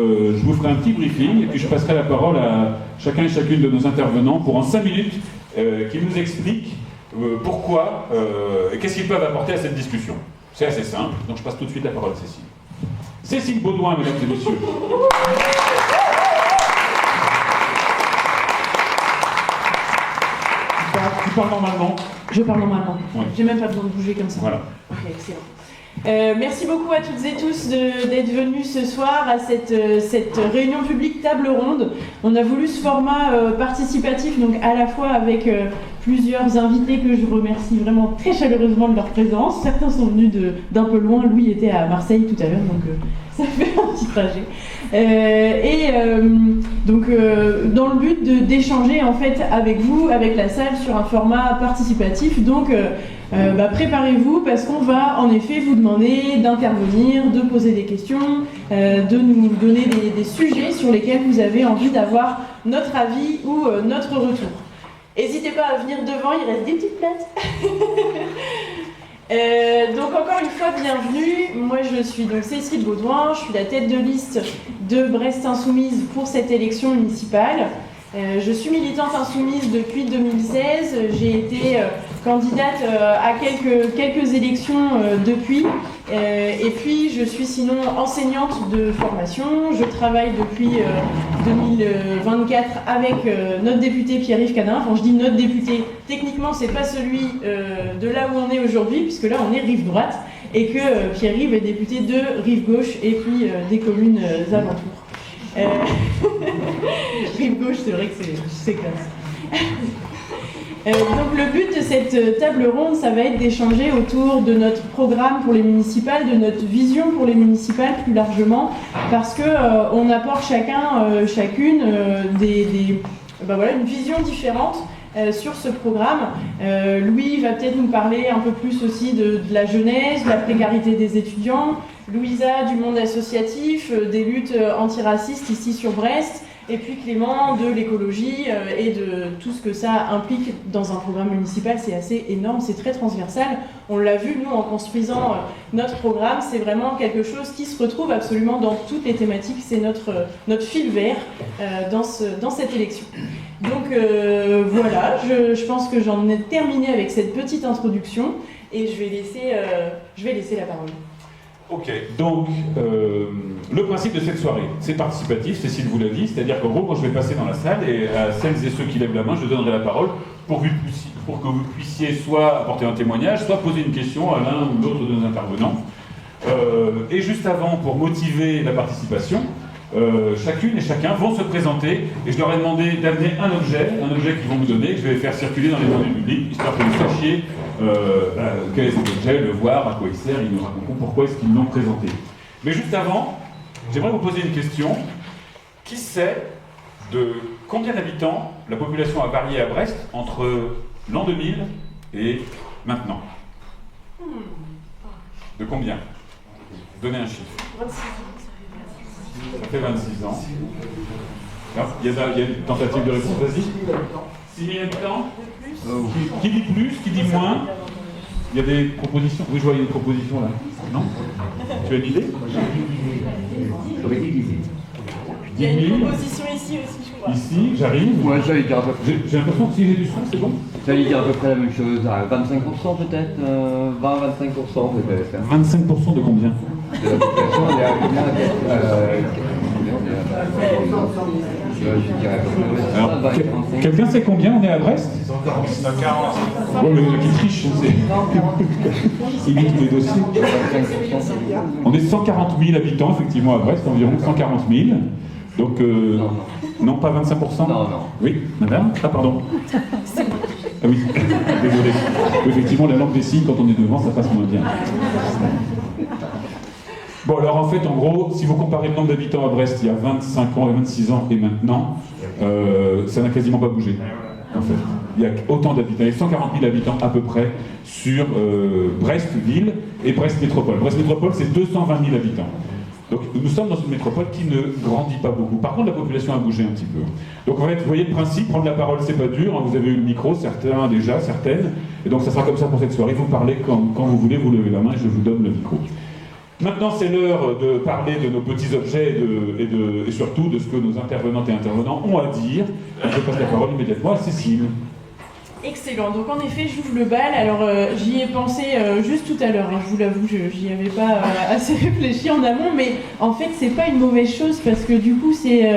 Je vous ferai un petit briefing et puis je passerai la parole à chacun et chacune de nos intervenants pour en 5 minutes qu'ils nous expliquent pourquoi et qu'est-ce qu'ils peuvent apporter à cette discussion. C'est assez simple, donc je passe tout de suite la parole à Cécile. Cécile Baudouin, mesdames et messieurs. Tu parles normalement? Je parle normalement. Ouais. J'ai même pas besoin de bouger comme ça. Voilà. Ok, excellent. Merci beaucoup à toutes et tous d'être venus ce soir à cette réunion publique table ronde. On a voulu ce format participatif, donc à la fois avec plusieurs invités que je remercie vraiment très chaleureusement de leur présence. Certains sont venus d'un peu loin. Louis était à Marseille tout à l'heure, donc ça fait un petit trajet. Dans le but d'échanger en fait avec vous, avec la salle, sur un format participatif. Donc préparez-vous parce qu'on va en effet vous demander d'intervenir, de poser des questions, de nous donner des sujets sur lesquels vous avez envie d'avoir notre avis ou notre retour. N'hésitez pas à venir devant, il reste des petites places. Donc encore une fois, bienvenue. Moi je suis donc Cécile Baudouin, je suis la tête de liste de Brest Insoumise pour cette élection municipale. Je suis militante insoumise depuis 2016, j'ai été candidate à quelques élections depuis, et puis je suis sinon enseignante de formation. Je travaille depuis 2024 avec notre député Pierre-Yves Cadin. Enfin, je dis notre député, techniquement c'est pas celui de là où on est aujourd'hui, puisque là on est rive droite, et que Pierre-Yves est député de rive gauche et puis des communes alentours. Rive gauche, c'est vrai que c'est classe. Donc le but de cette table ronde, ça va être d'échanger autour de notre programme pour les municipales, de notre vision pour les municipales plus largement, parce que on apporte chacune une vision différente sur ce programme. Louis va peut-être nous parler un peu plus aussi de la jeunesse, de la précarité des étudiants, Louisa du monde associatif, des luttes antiracistes ici sur Brest, et puis Clément de l'écologie et de tout ce que ça implique dans un programme municipal. C'est assez énorme, c'est très transversal. On l'a vu, nous, en construisant notre programme, c'est vraiment quelque chose qui se retrouve absolument dans toutes les thématiques. C'est notre fil vert dans cette élection. Donc voilà, je pense que j'en ai terminé avec cette petite introduction et je vais laisser la parole. Ok, donc le principe de cette soirée, c'est participatif, Cécile vous l'a dit, c'est-à-dire qu'en gros, quand je vais passer dans la salle, et à celles et ceux qui lèvent la main, je donnerai la parole pour que vous puissiez soit apporter un témoignage, soit poser une question à l'un ou l'autre de nos intervenants. Et juste avant, pour motiver la participation, chacune et chacun vont se présenter, et je leur ai demandé d'amener un objet qu'ils vont me donner, que je vais faire circuler dans les bancs du public, histoire que vous sachiez quel est cet objet, le voir, à quoi il sert, ils nous raconteront pourquoi est-ce qu'ils l'ont présenté. Mais juste avant, j'aimerais vous poser une question. Qui sait de combien d'habitants la population a varié à Brest entre l'an 2000 et maintenant? De combien? Donnez un chiffre. 26 ans. Ça fait 26 ans. Il y a une tentative de réponse, vas-y. 6 000 habitants? Qui dit plus, qui dit moins? Il y a des propositions? Oui, je vois, il y a une proposition là. Non? Tu as une idée? Il y a une proposition ici aussi, je crois. Ici, j'arrive. Moi, j'allais dire à peu près. J'ai l'impression que si j'ai du son, c'est bon? J'allais dire à peu près la même chose, à 25% peut-être, 20-25% peut-être. 25% de combien? De la population, on est à combien? Alors, quelqu'un sait combien on est à Brest? 140. Ouais, mais qui triche, il lit tous les dossiers. On est 140 000 habitants, effectivement, à Brest, environ 140 000. Donc, non, pas 25%? Non. Oui, madame? Ah, pardon. Ah oui, désolé. Effectivement, la langue des signes, quand on est devant, ça passe moins bien. Bon, alors en fait, en gros, si vous comparez le nombre d'habitants à Brest il y a 25 ans et 26 ans et maintenant, ça n'a quasiment pas bougé. En fait, il y a autant d'habitants, il y a 140 000 habitants à peu près sur Brest-Ville et Brest-Métropole. Brest-Métropole, c'est 220 000 habitants. Donc nous sommes dans une métropole qui ne grandit pas beaucoup. Par contre, la population a bougé un petit peu. Donc en fait, vous voyez le principe, prendre la parole, c'est pas dur. Hein, vous avez eu le micro, certains déjà, certaines. Et donc ça sera comme ça pour cette soirée. Vous parlez quand vous voulez, vous levez la main et je vous donne le micro. Maintenant, c'est l'heure de parler de nos petits objets et surtout de ce que nos intervenantes et intervenants ont à dire. Je passe la parole immédiatement à Cécile. Excellent, donc en effet j'ouvre le bal, alors j'y ai pensé juste tout à l'heure, hein, je vous l'avoue, j'y avais pas assez réfléchi en amont, mais en fait c'est pas une mauvaise chose parce que du coup c'est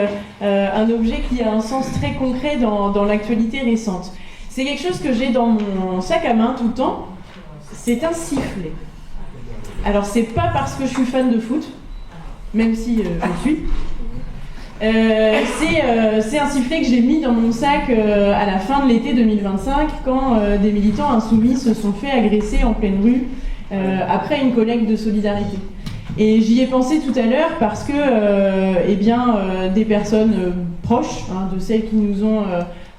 un objet qui a un sens très concret dans l'actualité récente. C'est quelque chose que j'ai dans mon sac à main tout le temps, c'est un sifflet. Alors c'est pas parce que je suis fan de foot, même si je suis. C'est un sifflet que j'ai mis dans mon sac à la fin de l'été 2025 quand des militants insoumis se sont fait agresser en pleine rue après une collecte de solidarité. Et j'y ai pensé tout à l'heure parce que des personnes proches de celles qui nous ont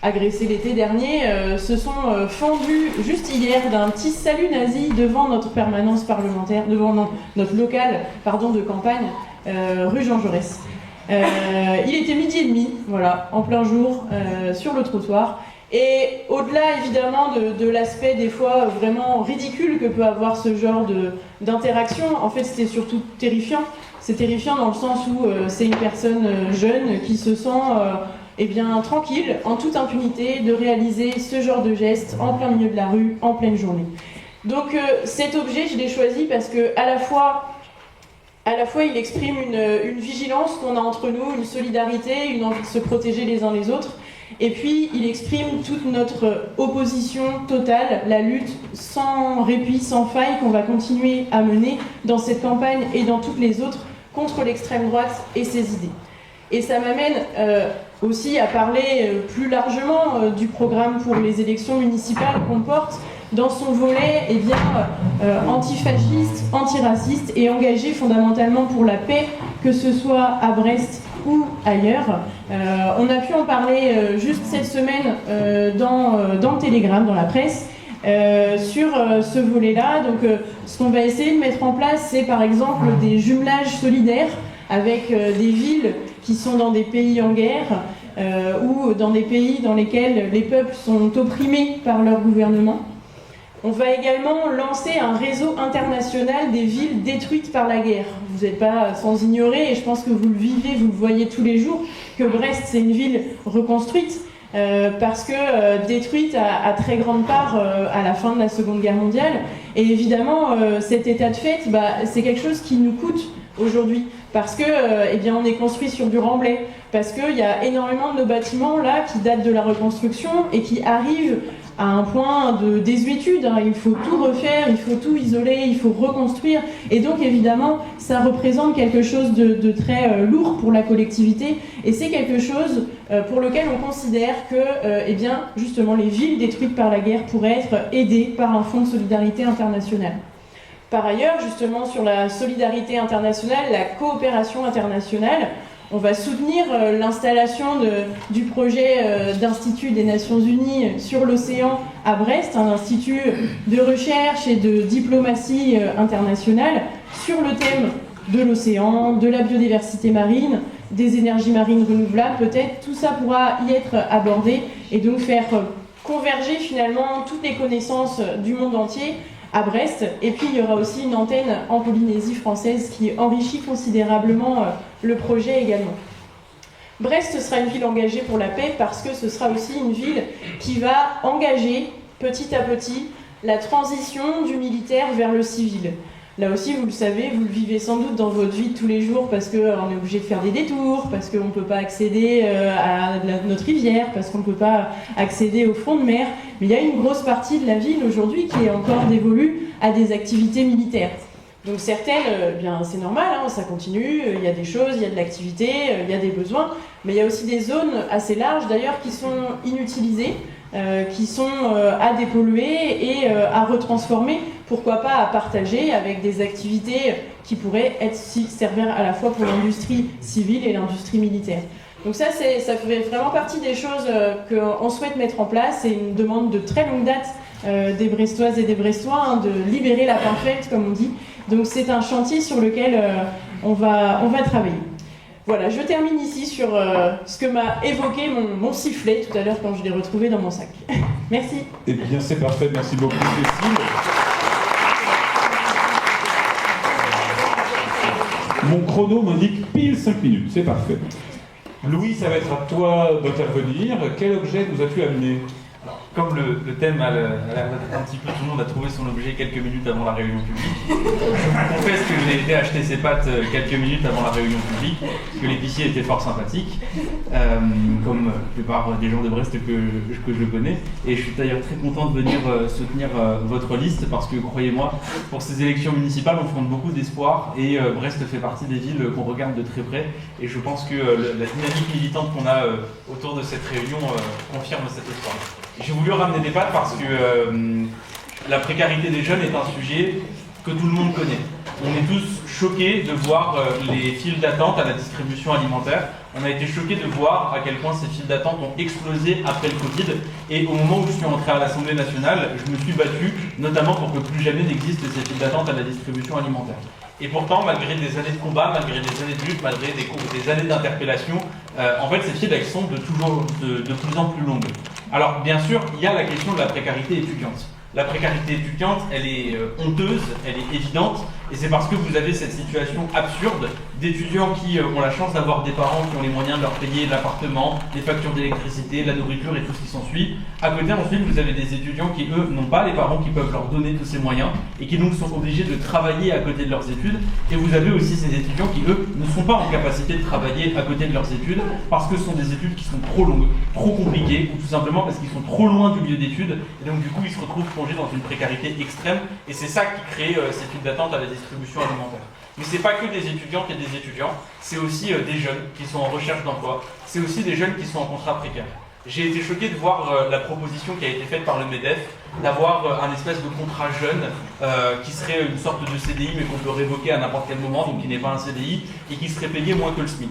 agressés l'été dernier se sont fendues juste hier d'un petit salut nazi devant notre permanence parlementaire, devant notre local de campagne, rue Jean Jaurès. Il était 12h30, voilà, en plein jour, sur le trottoir. Et au-delà évidemment de l'aspect des fois vraiment ridicule que peut avoir ce genre d'interaction, en fait c'était surtout terrifiant. C'est terrifiant dans le sens où c'est une personne jeune qui se sent tranquille, en toute impunité, de réaliser ce genre de geste en plein milieu de la rue, en pleine journée. Donc cet objet, je l'ai choisi parce que à la fois il exprime une vigilance qu'on a entre nous, une solidarité, une envie de se protéger les uns les autres. Et puis, il exprime toute notre opposition totale, la lutte sans répit, sans faille, qu'on va continuer à mener dans cette campagne et dans toutes les autres contre l'extrême droite et ses idées. Et ça m'amène aussi à parler plus largement du programme pour les élections municipales qu'on porte dans son volet antifasciste, antiraciste et engagé fondamentalement pour la paix, que ce soit à Brest ou ailleurs. On a pu en parler juste cette semaine dans le Télégramme, dans la presse, sur ce volet-là. Donc ce qu'on va essayer de mettre en place, c'est par exemple des jumelages solidaires avec des villes qui sont dans des pays en guerre ou dans des pays dans lesquels les peuples sont opprimés par leur gouvernement. On va également lancer un réseau international des villes détruites par la guerre. Vous n'êtes pas sans ignorer, et je pense que vous le vivez, vous le voyez tous les jours, que Brest c'est une ville reconstruite, parce que détruite à très grande part à la fin de la Seconde Guerre mondiale. Et évidemment, cet état de fait, c'est quelque chose qui nous coûte aujourd'hui, parce que on est construit sur du remblai, parce qu'il y a énormément de nos bâtiments là qui datent de la reconstruction et qui arrivent à un point de désuétude. Il faut tout refaire, il faut tout isoler, il faut reconstruire, et donc évidemment ça représente quelque chose de très lourd pour la collectivité, et c'est quelque chose pour lequel on considère que justement les villes détruites par la guerre pourraient être aidées par un fonds de solidarité internationale. Par ailleurs, justement sur la solidarité internationale, la coopération internationale, on va soutenir l'installation du projet d'Institut des Nations Unies sur l'océan à Brest, un institut de recherche et de diplomatie internationale sur le thème de l'océan, de la biodiversité marine, des énergies marines renouvelables. Peut-être tout ça pourra y être abordé et donc faire converger finalement toutes les connaissances du monde entier à Brest. Et puis il y aura aussi une antenne en Polynésie française qui enrichit considérablement le projet également. Brest sera une ville engagée pour la paix parce que ce sera aussi une ville qui va engager petit à petit la transition du militaire vers le civil. Là aussi, vous le savez, vous le vivez sans doute dans votre vie de tous les jours parce qu'on est obligé de faire des détours, parce qu'on ne peut pas accéder à notre rivière, parce qu'on ne peut pas accéder au front de mer. Mais il y a une grosse partie de la ville aujourd'hui qui est encore dévolue à des activités militaires. Donc certaines, c'est normal, ça continue, il y a des choses, il y a de l'activité, il y a des besoins, mais il y a aussi des zones assez larges d'ailleurs qui sont inutilisées, qui sont à dépolluer et à retransformer, pourquoi pas à partager avec des activités qui pourraient servir à la fois pour l'industrie civile et l'industrie militaire. Donc ça fait vraiment partie des choses qu'on souhaite mettre en place. C'est une demande de très longue date des Brestoises et des Brestois de libérer la pamphlet, comme on dit. Donc c'est un chantier sur lequel on va travailler. Voilà, je termine ici sur ce que m'a évoqué mon sifflet tout à l'heure quand je l'ai retrouvé dans mon sac. Merci. Eh bien, c'est parfait. Merci beaucoup, Cécile. Mon chrono m'indique pile 5 minutes, c'est parfait. Louis, ça va être à toi d'intervenir. Quel objet nous as-tu amené? Alors, comme le thème a l'air d'être un petit peu, tout le monde a trouvé son objet quelques minutes avant la réunion publique. Je vous confesse que j'ai été acheter ces pâtes quelques minutes avant la réunion publique, que l'épicier était fort sympathique, comme la plupart des gens de Brest que je connais. Et je suis d'ailleurs très content de venir soutenir votre liste, parce que croyez-moi, pour ces élections municipales, on fonde beaucoup d'espoir, et Brest fait partie des villes qu'on regarde de très près. Et je pense que la dynamique militante qu'on a autour de cette réunion confirme cet espoir. J'ai voulu ramener des pâtes parce que la précarité des jeunes est un sujet que tout le monde connaît. On est tous choqués de voir les files d'attente à la distribution alimentaire. On a été choqués de voir à quel point ces files d'attente ont explosé après le Covid. Et au moment où je suis entré à l'Assemblée nationale, je me suis battu, notamment pour que plus jamais n'existent ces files d'attente à la distribution alimentaire. Et pourtant, malgré des années de combat, malgré des années de lutte, malgré des années d'interpellation, en fait, ces files, elles sont de plus en plus longues. Alors, bien sûr, il y a la question de la précarité étudiante. La précarité étudiante, elle est honteuse, elle est évidente, et c'est parce que vous avez cette situation absurde d'étudiants qui ont la chance d'avoir des parents qui ont les moyens de leur payer l'appartement, les factures d'électricité, la nourriture et tout ce qui s'ensuit. À côté, ensuite, vous avez des étudiants qui, eux, n'ont pas les parents qui peuvent leur donner tous ces moyens, et qui donc sont obligés de travailler à côté de leurs études. Et vous avez aussi ces étudiants qui, eux, ne sont pas en capacité de travailler à côté de leurs études, parce que ce sont des études qui sont trop longues, trop compliquées, ou tout simplement parce qu'ils sont trop loin du lieu d'études, et donc du coup, ils se retrouvent dans une précarité extrême, et c'est ça qui crée cette file d'attente à la distribution alimentaire. Mais c'est pas que des étudiantes et des étudiants, c'est aussi des jeunes qui sont en recherche d'emploi, c'est aussi des jeunes qui sont en contrat précaire. J'ai été choqué de voir la proposition qui a été faite par le MEDEF d'avoir un espèce de contrat jeune qui serait une sorte de CDI mais qu'on peut révoquer à n'importe quel moment, donc qui n'est pas un CDI et qui serait payé moins que le SMIC.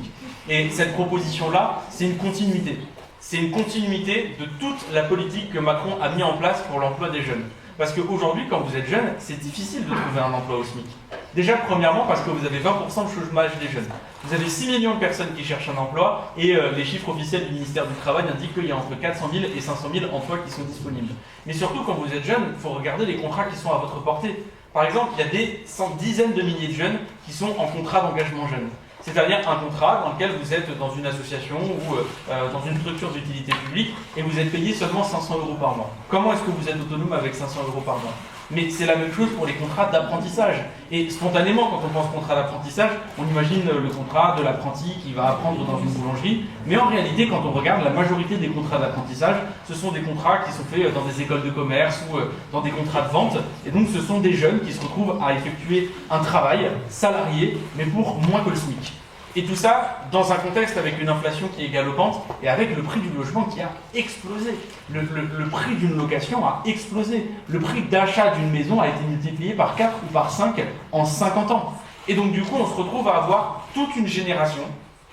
Et cette proposition-là, c'est une continuité. C'est une continuité de toute la politique que Macron a mis en place pour l'emploi des jeunes. Parce qu'aujourd'hui, quand vous êtes jeune, c'est difficile de trouver un emploi au SMIC. Déjà, premièrement, parce que vous avez 20% de chômage des jeunes. Vous avez 6 millions de personnes qui cherchent un emploi, et les chiffres officiels du ministère du Travail indiquent qu'il y a entre 400 000 et 500 000 emplois qui sont disponibles. Mais surtout, quand vous êtes jeune, il faut regarder les contrats qui sont à votre portée. Par exemple, il y a des dizaines de milliers de jeunes qui sont en contrat d'engagement jeune. C'est-à-dire un contrat dans lequel vous êtes dans une association ou dans une structure d'utilité publique et vous êtes payé seulement 500 € par mois. Comment est-ce que vous êtes autonome avec 500 € par mois? Mais c'est la même chose pour les contrats d'apprentissage. Et spontanément, quand on pense contrat d'apprentissage, on imagine le contrat de l'apprenti qui va apprendre dans une boulangerie. Mais en réalité, quand on regarde, la majorité des contrats d'apprentissage, ce sont des contrats qui sont faits dans des écoles de commerce ou dans des contrats de vente. Et donc, ce sont des jeunes qui se retrouvent à effectuer un travail salarié, mais pour moins que le SMIC. Et tout ça dans un contexte avec une inflation qui est galopante et avec le prix du logement qui a explosé. Le prix d'une location a explosé. Le prix d'achat d'une maison a été multiplié par 4 ou par 5 en 50 ans. Et donc du coup, on se retrouve à avoir toute une génération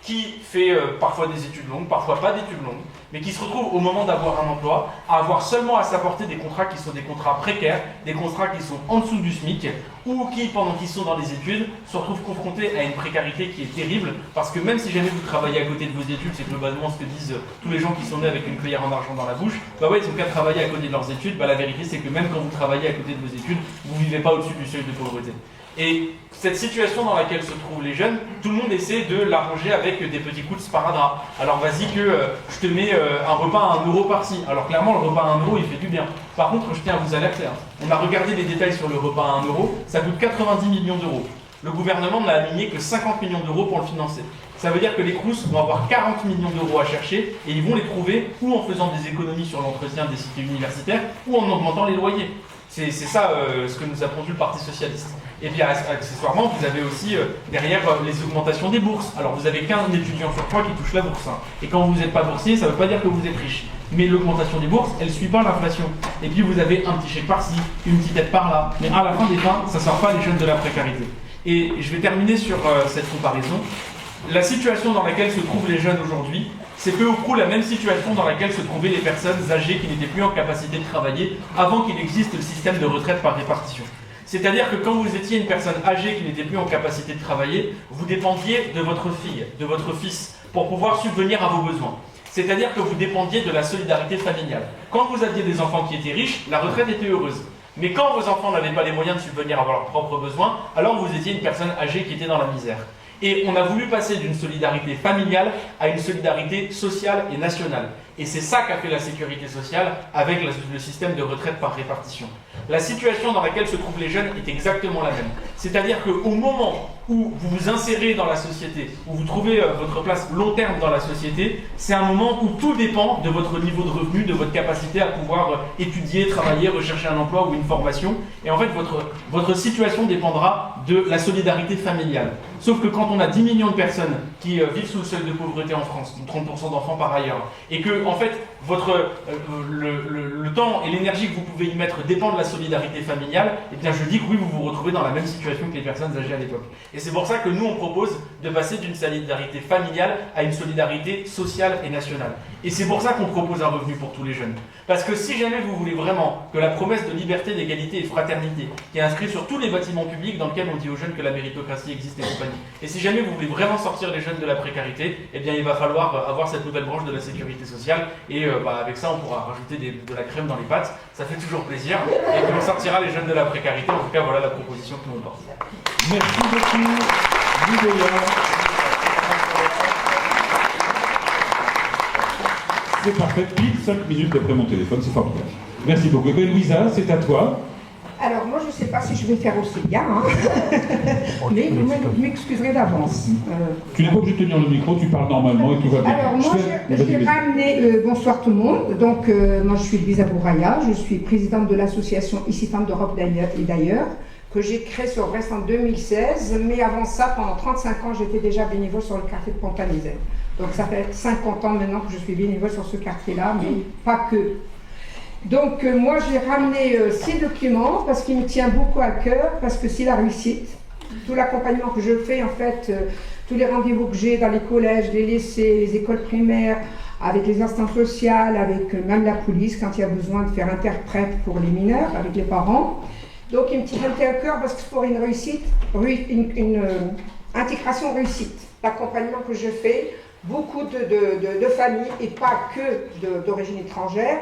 qui fait parfois des études longues, parfois pas d'études longues, mais qui se retrouve au moment d'avoir un emploi, à avoir seulement à s'apporter des contrats qui sont des contrats précaires, des contrats qui sont en dessous du SMIC, ou qui, pendant qu'ils sont dans les études, se retrouvent confrontés à une précarité qui est terrible, parce que même si jamais vous travaillez à côté de vos études, c'est globalement ce que disent tous les gens qui sont nés avec une cuillère en argent dans la bouche, bah ouais, ils ont qu'à travailler à côté de leurs études, bah la vérité c'est que même quand vous travaillez à côté de vos études, vous vivez pas au-dessus du seuil de pauvreté. Et cette situation dans laquelle se trouvent les jeunes, tout le monde essaie de l'arranger avec des petits coups de sparadrap. Alors vas-y que je te mets un repas à 1 € par-ci. Alors clairement, le repas à 1 € il fait du bien. Par contre, je tiens à vous alerter. On a regardé les détails sur le repas à 1 €, ça coûte 90 millions d'euros. Le gouvernement n'a aligné que 50 millions d'euros pour le financer. Ça veut dire que les Crous vont avoir 40 millions d'euros à chercher et ils vont les trouver ou en faisant des économies sur l'entretien des cités universitaires ou en augmentant les loyers. C'est ça ce que nous a pondu le Parti Socialiste. Et puis accessoirement, vous avez aussi derrière les augmentations des bourses. Alors vous avez qu'un étudiant sur 3 qui touche la bourse. Et quand vous n'êtes pas boursier, ça ne veut pas dire que vous êtes riche. Mais l'augmentation des bourses, elle ne suit pas l'inflation. Et puis vous avez un petit chèque par-ci, une petite aide par-là. Mais à la fin des fins, ça ne sort pas les jeunes de la précarité. Et je vais terminer sur cette comparaison. La situation dans laquelle se trouvent les jeunes aujourd'hui, c'est peu ou prou la même situation dans laquelle se trouvaient les personnes âgées qui n'étaient plus en capacité de travailler avant qu'il existe le système de retraite par répartition. C'est-à-dire que quand vous étiez une personne âgée qui n'était plus en capacité de travailler, vous dépendiez de votre fille, de votre fils, pour pouvoir subvenir à vos besoins. C'est-à-dire que vous dépendiez de la solidarité familiale. Quand vous aviez des enfants qui étaient riches, la retraite était heureuse. Mais quand vos enfants n'avaient pas les moyens de subvenir à leurs propres besoins, alors vous étiez une personne âgée qui était dans la misère. Et on a voulu passer d'une solidarité familiale à une solidarité sociale et nationale. Et c'est ça qu'a fait la sécurité sociale avec le système de retraite par répartition. La situation dans laquelle se trouvent les jeunes est exactement la même. C'est-à-dire qu'au moment où vous vous insérez dans la société, où vous trouvez votre place long terme dans la société, c'est un moment où tout dépend de votre niveau de revenu, de votre capacité à pouvoir étudier, travailler, rechercher un emploi ou une formation. Et en fait, votre situation dépendra de la solidarité familiale. Sauf que quand on a 10 millions de personnes qui vivent sous le seuil de pauvreté en France, 30% d'enfants par ailleurs, et que en fait, le temps et l'énergie que vous pouvez y mettre dépend de la solidarité familiale, eh bien je dis que oui, vous vous retrouvez dans la même situation que les personnes âgées à l'époque. Et c'est pour ça que nous, on propose de passer d'une solidarité familiale à une solidarité sociale et nationale. Et c'est pour ça qu'on propose un revenu pour tous les jeunes. Parce que si jamais vous voulez vraiment que la promesse de liberté, d'égalité et de fraternité, qui est inscrite sur tous les bâtiments publics dans lesquels on dit aux jeunes que la méritocratie existe et compagnie, et si jamais vous voulez vraiment sortir les jeunes de la précarité, eh bien il va falloir avoir cette nouvelle branche de la sécurité sociale, et avec ça on pourra rajouter de la crème dans les pâtes, ça fait toujours plaisir, et puis on sortira les jeunes de la précarité. En tout cas, voilà la proposition que nous portons. Merci beaucoup, Louis. C'est parfait, pile 5 minutes après mon téléphone, c'est formidable. Merci beaucoup. Et Louisa, c'est à toi. Alors moi je ne sais pas si je vais faire aussi bien, hein. Mais vous m'excuserez d'avance. Tu n'es pas obligé de tenir le micro, tu parles normalement et tout va bien. Alors moi j'ai ramené, bonsoir tout le monde, donc moi je suis Louisa Bouraya, je suis présidente de l'association Ici Femmes d'Europe et d'ailleurs, que j'ai créée sur Brest en 2016, mais avant ça, pendant 35 ans, j'étais déjà bénévole sur le quartier de Pont-à-Misère. Donc ça fait 50 ans maintenant que je suis bénévole sur ce quartier-là, mais pas que. Donc moi j'ai ramené ces documents parce qu'il me tient beaucoup à cœur, parce que c'est la réussite. Tout l'accompagnement que je fais, en fait, tous les rendez-vous que j'ai dans les collèges, les lycées, les écoles primaires, avec les instances sociales, avec même la police quand il y a besoin de faire interprète pour les mineurs, avec les parents. Donc il me tient à cœur parce que pour une réussite, une intégration réussite, l'accompagnement que je fais, beaucoup de familles et pas que d'origine étrangère.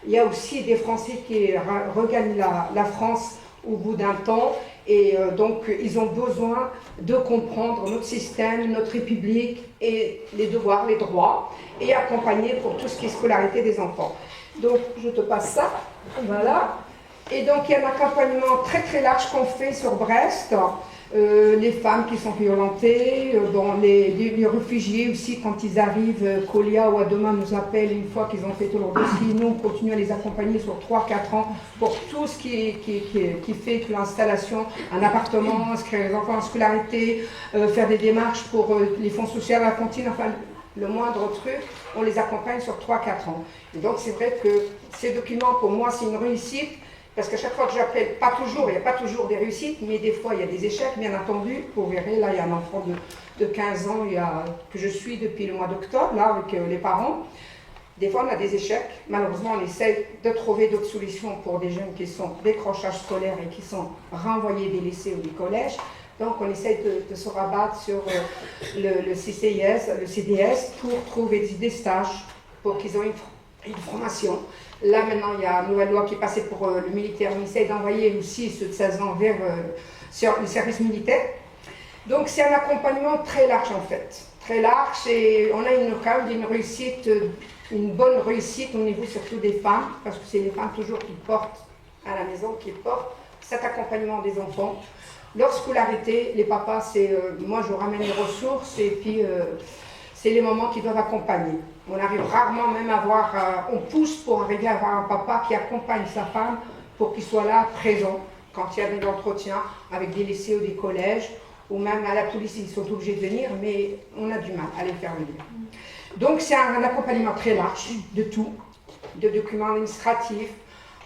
Il y a aussi des Français qui regagnent la France au bout d'un temps et donc ils ont besoin de comprendre notre système, notre République et les devoirs, les droits et accompagner pour tout ce qui est scolarité des enfants. Donc je te passe ça, voilà. Et donc il y a un accompagnement très très large qu'on fait sur Brest. Les femmes qui sont violentées, les réfugiés aussi quand ils arrivent, Colia ou Adoma nous appellent une fois qu'ils ont fait tout leur dossier. Nous on continue à les accompagner sur 3-4 ans pour tout ce qui fait que l'installation, un appartement, inscrire les enfants en scolarité, faire des démarches pour les fonds sociaux à la cantine, enfin le moindre truc, on les accompagne sur 3-4 ans. Et donc c'est vrai que ces documents pour moi c'est une réussite. Parce qu'à chaque fois que j'appelle, pas toujours, il n'y a pas toujours des réussites, mais des fois il y a des échecs, bien entendu. Vous verrez, là il y a un enfant de 15 ans que je suis depuis le mois d'octobre, là avec les parents. Des fois on a des échecs, malheureusement on essaie de trouver d'autres solutions pour des jeunes qui sont décrochage scolaire et qui sont renvoyés des lycées ou des collèges. Donc on essaie de se rabattre sur le CCIS, le CDS pour trouver des stages, pour qu'ils aient une formation. Là maintenant il y a une nouvelle loi qui est passée pour le militaire, on essaie d'envoyer aussi ceux de 16 ans vers le service militaire. Donc c'est un accompagnement très large en fait, très large et on a quand même une réussite, une bonne réussite au niveau surtout des femmes, parce que c'est les femmes toujours qui portent à la maison, qui portent cet accompagnement des enfants. Leur scolarité, les papas, c'est moi je ramène les ressources et puis c'est les mamans qui doivent accompagner. On arrive rarement même à avoir, on pousse pour arriver à avoir un papa qui accompagne sa femme pour qu'il soit là, présent, quand il y a des entretiens avec des lycées ou des collèges, ou même à la police, ils sont obligés de venir, mais on a du mal à les faire venir. Donc c'est un accompagnement très large de tout, de documents administratifs.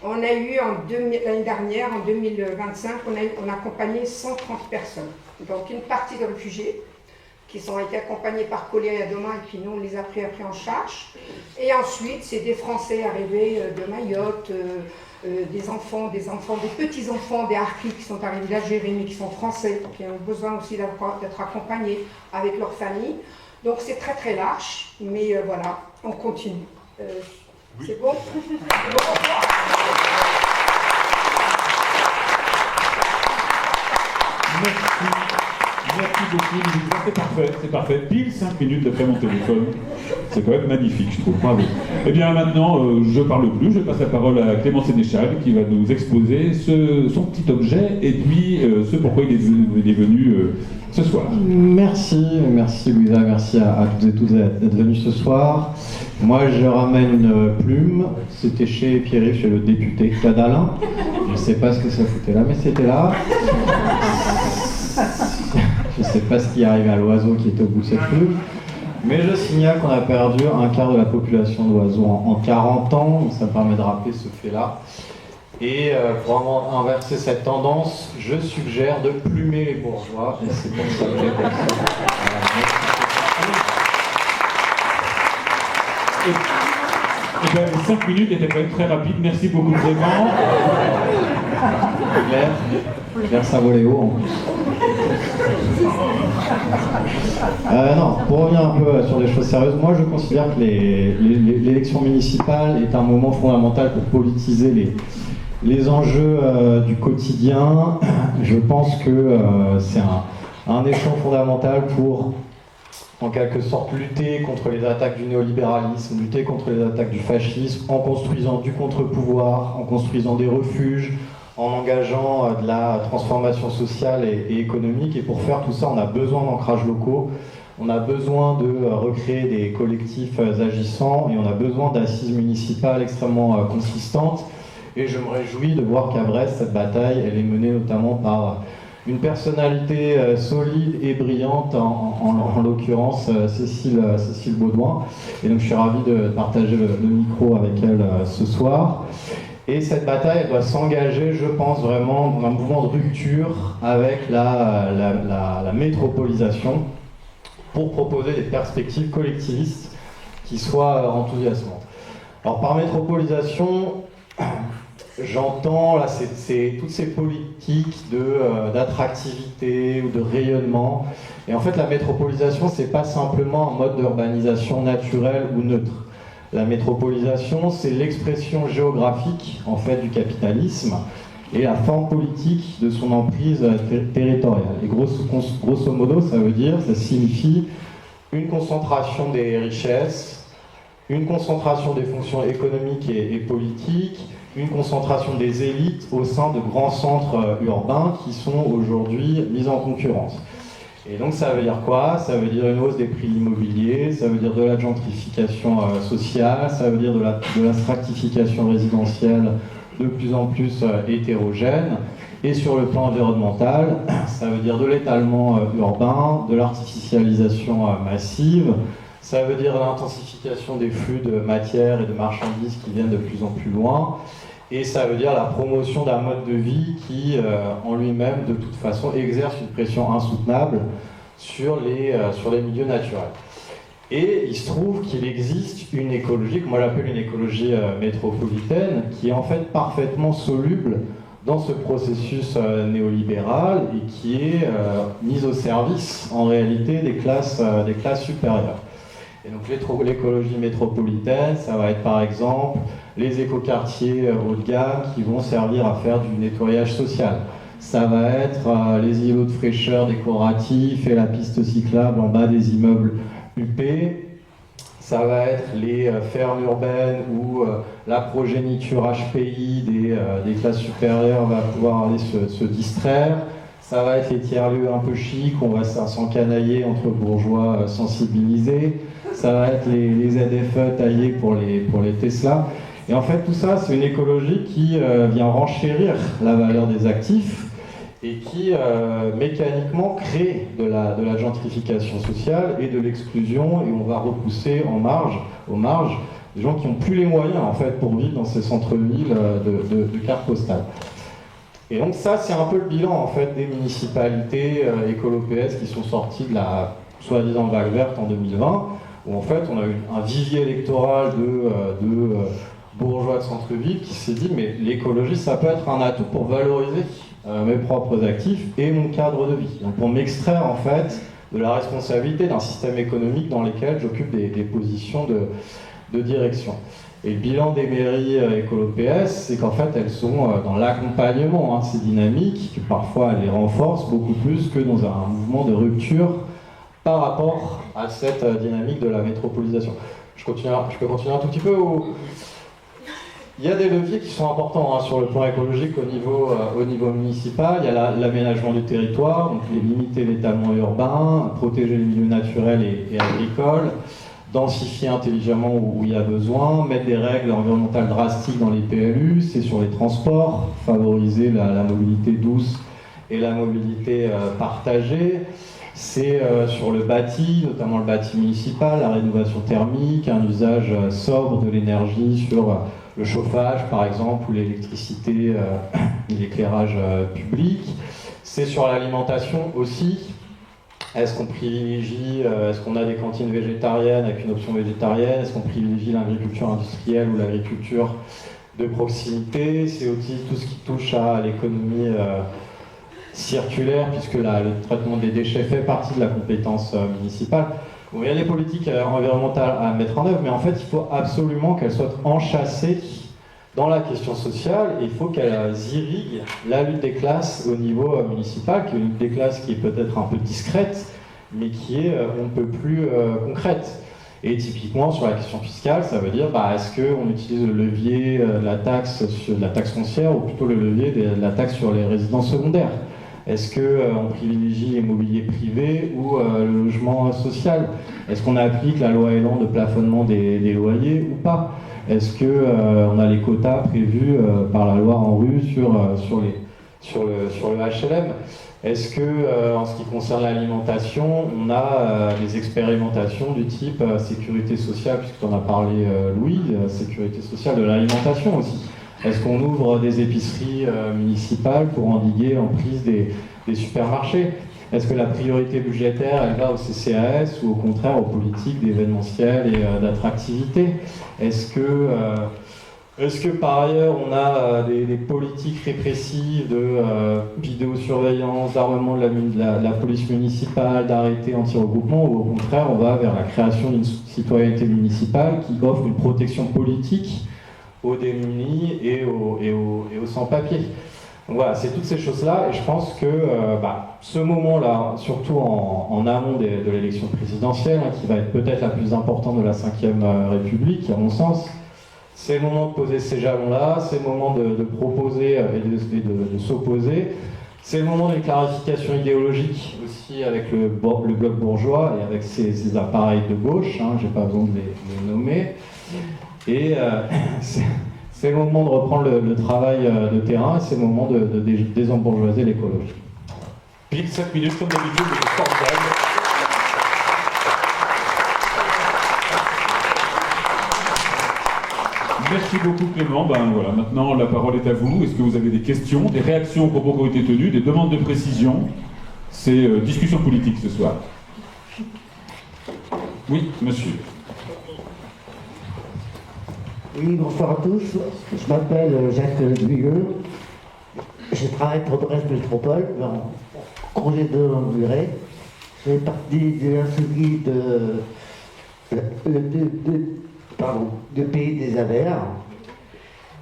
On a eu l'année dernière, en 2025, on a accompagné 130 personnes. Donc une partie de réfugiés, qui ont été accompagnés par Colia et Adoma, et puis nous on les a pris en charge. Et ensuite, c'est des Français arrivés de Mayotte, des petits-enfants des Harkis qui sont arrivés d'Algérie, mais qui sont français, qui ont besoin aussi d'être accompagnés avec leur famille. Donc c'est très très large, mais voilà, on continue. Oui. C'est bon? Merci. Merci beaucoup, Louisa, c'est parfait. Pile 5 minutes après mon téléphone. C'est quand même magnifique, je trouve. Bravo. Eh bien, maintenant, je parle plus, je passe la parole à Clément Sénéchal qui va nous exposer son petit objet et puis ce pourquoi il est venu ce soir. Merci Louisa, merci à toutes et tous d'être venus ce soir. Moi, je ramène une plume. C'était chez Pierre-Yves, chez le député Cadalin. Je ne sais pas ce que ça foutait là, mais c'était là. Je ne sais pas ce qui est arrivé à l'oiseau qui était au bout de cette plume. Mais je signale qu'on a perdu un quart de la population d'oiseaux en 40 ans. Donc ça me permet de rappeler ce fait-là. Et pour vraiment inverser cette tendance, je suggère de plumer les bourgeois. Et c'est pour ça que j'ai fait ça. Eh bien, les 5 minutes étaient quand même très rapides. Merci beaucoup, vraiment. Claire Savoléo en plus. Non, pour revenir un peu sur des choses sérieuses, moi je considère que l'élection municipale est un moment fondamental pour politiser les enjeux du quotidien. Je pense que c'est un échelon fondamental pour, en quelque sorte, lutter contre les attaques du néolibéralisme, lutter contre les attaques du fascisme, en construisant du contre-pouvoir, en construisant des refuges, en engageant de la transformation sociale et économique. Et pour faire tout ça, on a besoin d'ancrages locaux, on a besoin de recréer des collectifs agissants et on a besoin d'assises municipales extrêmement consistantes. Et je me réjouis de voir qu'à Brest, cette bataille, elle est menée notamment par une personnalité solide et brillante, en l'occurrence Cécile Baudouin. Et donc je suis ravi de partager le micro avec elle ce soir. Et cette bataille, elle doit s'engager, je pense, vraiment dans un mouvement de rupture avec la métropolisation pour proposer des perspectives collectivistes qui soient enthousiasmantes. Alors par métropolisation, j'entends là, c'est toutes ces politiques d'attractivité ou de rayonnement. Et en fait, la métropolisation, c'est pas simplement un mode d'urbanisation naturel ou neutre. La métropolisation, c'est l'expression géographique en fait du capitalisme et la forme politique de son emprise territoriale. Et grosso modo, ça signifie une concentration des richesses, une concentration des fonctions économiques et politiques, une concentration des élites au sein de grands centres urbains qui sont aujourd'hui mis en concurrence. Et donc ça veut dire quoi? Ça veut dire une hausse des prix de l'immobilier, ça veut dire de la gentrification sociale, ça veut dire de la stratification résidentielle de plus en plus hétérogène. Et sur le plan environnemental, ça veut dire de l'étalement urbain, de l'artificialisation massive, ça veut dire l'intensification des flux de matières et de marchandises qui viennent de plus en plus loin. Et ça veut dire la promotion d'un mode de vie qui, en lui-même, de toute façon, exerce une pression insoutenable sur les milieux naturels. Et il se trouve qu'il existe une écologie, que moi j'appelle une écologie métropolitaine, qui est en fait parfaitement soluble dans ce processus néolibéral et qui est mise au service, en réalité, des classes supérieures. Et donc l'écologie métropolitaine, ça va être par exemple les écoquartiers haut de gamme qui vont servir à faire du nettoyage social. Ça va être les îlots de fraîcheur décoratifs et la piste cyclable en bas des immeubles UP. Ça va être les fermes urbaines où la progéniture HPI des classes supérieures va pouvoir aller se distraire. Ça va être les tiers-lieux un peu chics, on va s'encanailler entre bourgeois sensibilisés. Ça va être les ZFE taillés pour les Tesla. Et en fait, tout ça, c'est une écologie qui vient renchérir la valeur des actifs et qui mécaniquement crée de la gentrification sociale et de l'exclusion, et on va repousser aux marges des gens qui n'ont plus les moyens en fait pour vivre dans ces centres-villes de carte postale. Et donc ça, c'est un peu le bilan en fait des municipalités écolo-PS qui sont sorties de la soi-disant vague verte en 2020, où en fait on a eu un vivier électoral de bourgeois de centre-ville qui s'est dit mais l'écologie ça peut être un atout pour valoriser mes propres actifs et mon cadre de vie. Donc pour m'extraire en fait de la responsabilité d'un système économique dans lequel j'occupe des positions de direction. Et le bilan des mairies écolo-PS, c'est qu'en fait, elles sont dans l'accompagnement de ces dynamiques, qui parfois les renforcent beaucoup plus que dans un mouvement de rupture par rapport à cette dynamique de la métropolisation. Je peux continuer un tout petit peu Il y a des leviers qui sont importants sur le plan écologique au niveau municipal. Il y a l'aménagement du territoire, donc limiter l'étalement urbain, protéger les milieux naturels et agricoles, densifier intelligemment où il y a besoin, mettre des règles environnementales drastiques dans les PLU, c'est sur les transports, favoriser la mobilité douce et la mobilité partagée. C'est sur le bâti, notamment le bâti municipal, la rénovation thermique, un usage sobre de l'énergie sur le chauffage par exemple, ou l'électricité et l'éclairage public. C'est sur l'alimentation aussi. Est-ce qu'on privilégie, est-ce qu'on a des cantines végétariennes avec une option végétarienne? Est-ce qu'on privilégie l'agriculture industrielle ou l'agriculture de proximité? C'est aussi tout ce qui touche à l'économie circulaire, puisque le traitement des déchets fait partie de la compétence municipale. Bon, il y a des politiques environnementales à mettre en œuvre, mais en fait, il faut absolument qu'elles soient enchâssées dans la question sociale, et il faut qu'elles irriguent la lutte des classes au niveau municipal, qui est une lutte des classes qui est peut-être un peu discrète, mais qui est on ne peut plus concrète. Et typiquement, sur la question fiscale, ça veut dire, est-ce qu'on utilise le levier de la taxe foncière, ou plutôt le levier de la taxe sur les résidences secondaires? Est-ce qu'on privilégie l'immobilier privé ou le logement social? Est-ce qu'on applique la loi Elan de plafonnement des loyers ou pas? Est-ce qu'on a les quotas prévus par la loi ANRU sur le HLM? Est-ce en ce qui concerne l'alimentation, on a des expérimentations du type sécurité sociale, puisque tu en as parlé Louis, sécurité sociale de l'alimentation aussi? Est-ce qu'on ouvre des épiceries municipales pour endiguer l'emprise des supermarchés? Est-ce que la priorité budgétaire, elle va au CCAS ou au contraire aux politiques d'événementiel et d'attractivité? Est-ce que par ailleurs on a des politiques répressives de vidéosurveillance, d'armement de la police municipale, d'arrêtés anti-regroupement, ou au contraire on va vers la création d'une citoyenneté municipale qui offre une protection politique aux démunis et aux sans-papiers? Donc voilà, c'est toutes ces choses-là, et je pense que ce moment-là, surtout en amont de l'élection présidentielle, qui va être peut-être la plus importante de la Ve République, à mon sens, c'est le moment de poser ces jalons-là, c'est le moment de proposer et de s'opposer, c'est le moment d'une clarification idéologique aussi avec le bloc bourgeois et avec ses appareils de gauche, j'ai pas besoin de les nommer. Et c'est le moment de reprendre le travail de terrain, et c'est le moment de désembourgeoiser l'écologie. Pile 7 minutes comme d'habitude, c'est formidable. Merci beaucoup Clément. Voilà, maintenant la parole est à vous. Est-ce que vous avez des questions, des réactions aux propos qui ont été tenus, des demandes de précision? C'est discussion politique ce soir. Oui, monsieur. Oui, bonsoir à tous. Je m'appelle Jacques Dugueux. Je travaille pour Brest Métropole, en congé de longue durée. Je fais partie de l'insoumis de Pays des Avers.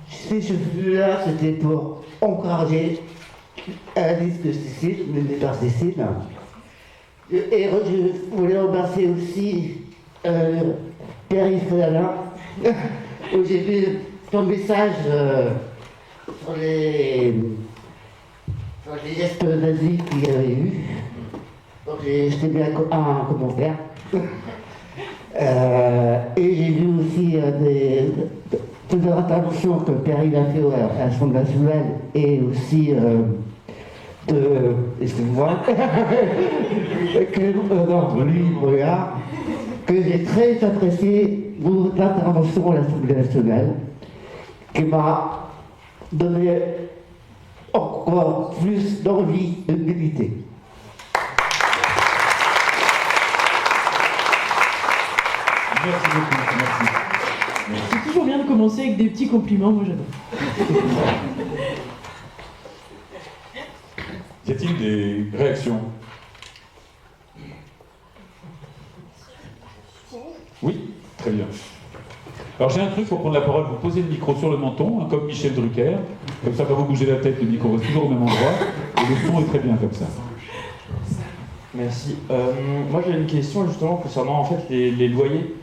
Si je suis là, c'était pour encourager un disque Cécile, le départ Cécile. Et je voulais remercier aussi Pierre-Yves Frédalin, où j'ai vu ton message sur les gestes nazis qu'il y avait eu. Donc j'ai mis un commentaire. Et j'ai vu aussi toutes les interventions que Pierre-Yves a fait à l'Assemblée nationale, et aussi excusez-moi, que j'ai très apprécié votre intervention à l'Assemblée nationale, qui m'a donné encore plus d'envie de militer. Merci beaucoup, merci. C'est toujours bien de commencer avec des petits compliments, moi j'adore. Y a-t-il des réactions? Oui, très bien. Alors j'ai un truc pour prendre la parole, vous posez le micro sur le menton, hein, comme Michel Drucker, comme ça quand vous bougez la tête, le micro reste toujours au même endroit, et le son est très bien comme ça. Merci. Moi j'ai une question justement concernant en fait les loyers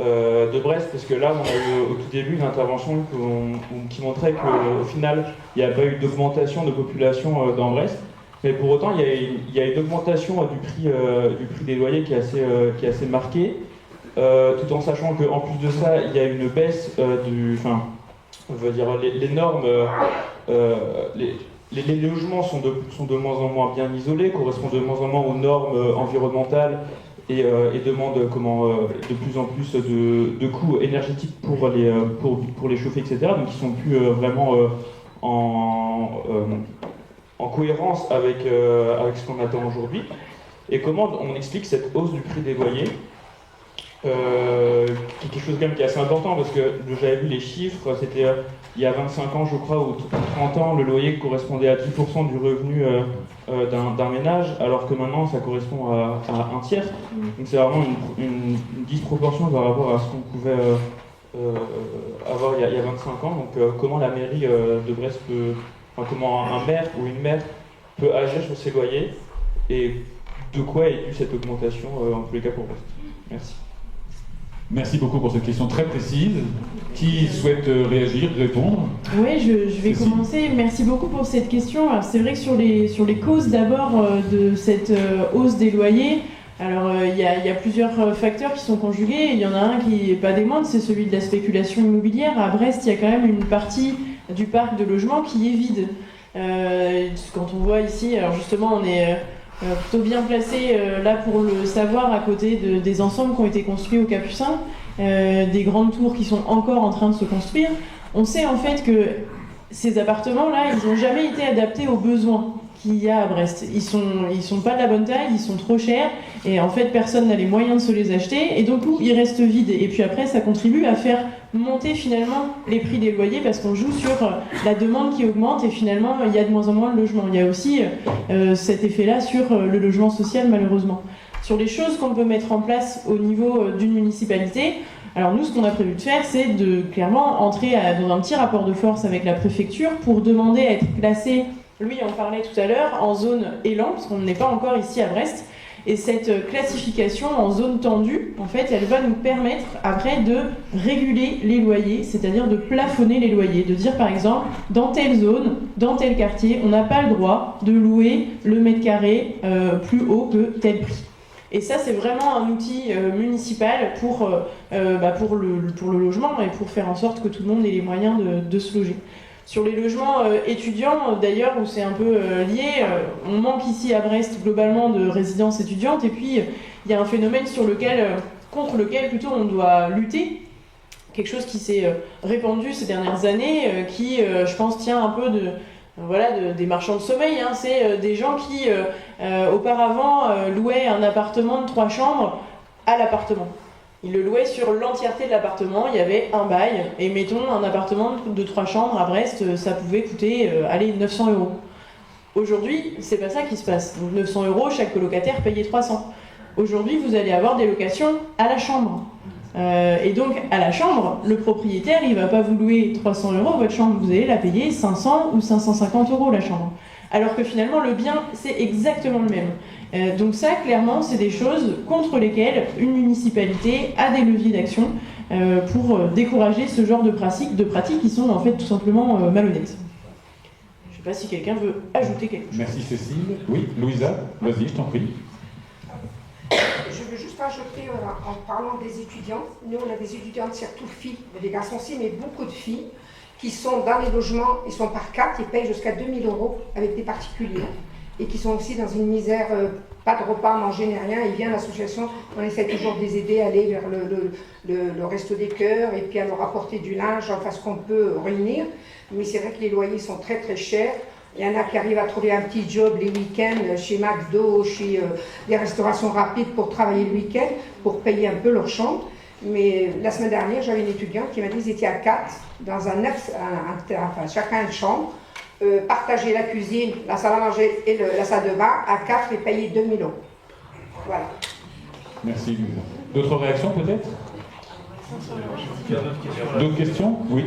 de Brest, parce que là on a eu au tout début une intervention qui montrait qu'au final il n'y a pas eu d'augmentation de population dans Brest, mais pour autant il y a une augmentation du prix des loyers qui est assez marquée, tout en sachant qu'en plus de ça il y a une baisse on va dire les normes, les logements sont de moins en moins bien isolés, correspondent de moins en moins aux normes environnementales et demandent de plus en plus de coûts énergétiques pour les chauffer, etc. Donc ils sont plus vraiment en cohérence avec ce qu'on attend aujourd'hui. Et comment on explique cette hausse du prix des loyers, qui est quelque chose quand même qui est assez important, parce que j'avais vu les chiffres, c'était il y a 25 ans je crois, ou 30 ans, le loyer correspondait à 10% du revenu d'un ménage, alors que maintenant ça correspond à un tiers. Donc c'est vraiment une disproportion par rapport à ce qu'on pouvait avoir il y a 25 ans. Donc comment la mairie de Brest comment un maire ou une maire peut agir sur ces loyers, et de quoi est due cette augmentation en tous les cas pour Brest. Merci. Merci beaucoup pour cette question très précise. Qui souhaite réagir, répondre? Oui, je vais commencer. Merci beaucoup pour cette question. Alors, c'est vrai que sur les causes d'abord de cette hausse des loyers, alors il y a plusieurs facteurs qui sont conjugués. Il y en a un qui n'est pas des moindres, c'est celui de la spéculation immobilière. À Brest, il y a quand même une partie du parc de logements qui est vide. Quand on voit ici, alors justement, on est plutôt bien placé là pour le savoir, à côté des ensembles qui ont été construits au Capucin, des grandes tours qui sont encore en train de se construire. On sait en fait que ces appartements-là, ils n'ont jamais été adaptés aux besoins qu'il y a à Brest. Ils sont pas de la bonne taille, ils sont trop chers, et en fait personne n'a les moyens de se les acheter, et donc ils restent vides. Et puis après, ça contribue à faire monter finalement les prix des loyers, parce qu'on joue sur la demande qui augmente, et finalement il y a de moins en moins de logements. Il y a aussi cet effet-là sur le logement social, malheureusement. Sur les choses qu'on peut mettre en place au niveau d'une municipalité, alors nous, ce qu'on a prévu de faire, c'est de clairement entrer dans un petit rapport de force avec la préfecture pour demander à être classé, lui en parlait tout à l'heure, en zone élan, parce qu'on n'est pas encore ici à Brest. Et cette classification en zone tendue, en fait, elle va nous permettre après de réguler les loyers, c'est-à-dire de plafonner les loyers, de dire par exemple, dans telle zone, dans tel quartier, on n'a pas le droit de louer le mètre carré plus haut que tel prix. Et ça, c'est vraiment un outil municipal pour le logement, et pour faire en sorte que tout le monde ait les moyens de se loger. Sur les logements étudiants, d'ailleurs, où c'est un peu lié, on manque ici à Brest globalement de résidences étudiantes, et puis il y a un phénomène contre lequel plutôt on doit lutter, quelque chose qui s'est répandu ces dernières années, qui, je pense, tient un peu des marchands de sommeil, hein. C'est des gens qui auparavant louaient un appartement de 3 chambres à l'appartement. Ils le louaient sur l'entièreté de l'appartement, il y avait un bail, et mettons un appartement de 3 chambres à Brest, ça pouvait coûter 900 €. Aujourd'hui, c'est pas ça qui se passe. Donc 900 €, chaque colocataire payait 300. Aujourd'hui, vous allez avoir des locations à la chambre. Et donc, à la chambre, le propriétaire, il va pas vous louer 300 € votre chambre, vous allez la payer 500 ou 550 € la chambre. Alors que finalement, le bien, c'est exactement le même. Donc ça, clairement, c'est des choses contre lesquelles une municipalité a des leviers d'action pour décourager ce genre de pratiques qui sont en fait tout simplement malhonnêtes. Je ne sais pas si quelqu'un veut ajouter quelque chose. Merci Cécile. Oui, Louisa, vas-y, je t'en prie. Je veux juste rajouter, en parlant des étudiants, nous on a des étudiantes, surtout filles, mais des garçons aussi, mais beaucoup de filles, qui sont dans les logements, ils sont par carte, ils payent jusqu'à 2000 € avec des particuliers, et qui sont aussi dans une misère, pas de repas, manger ni rien. Ils viennent à l'association, on essaie toujours de les aider à aller vers le Resto des Cœurs, et puis à leur apporter du linge, enfin ce qu'on peut réunir. Mais c'est vrai que les loyers sont très très chers. Il y en a qui arrivent à trouver un petit job les week-ends chez McDo, chez des restaurations rapides pour travailler le week-end, pour payer un peu leur chambre. Mais la semaine dernière, j'avais une étudiante qui m'a dit qu'ils étaient à 4 dans chacun une chambre, partager la cuisine, la salle à manger et la salle de bain à 4 et payer 2000 €. Voilà. Merci Louisa. D'autres réactions peut-être? D'autres questions? Oui.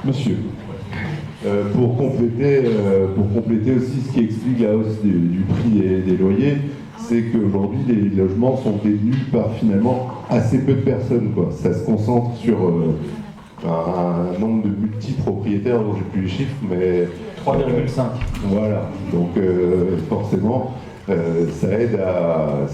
Monsieur. Pour compléter aussi ce qui explique la hausse du prix des loyers, c'est qu'aujourd'hui les logements sont détenus par finalement assez peu de personnes, quoi. Ça se concentre sur un nombre de multipropriétaires dont j'ai plus les chiffres, mais 3,5. voilà. Donc forcément, ça aide à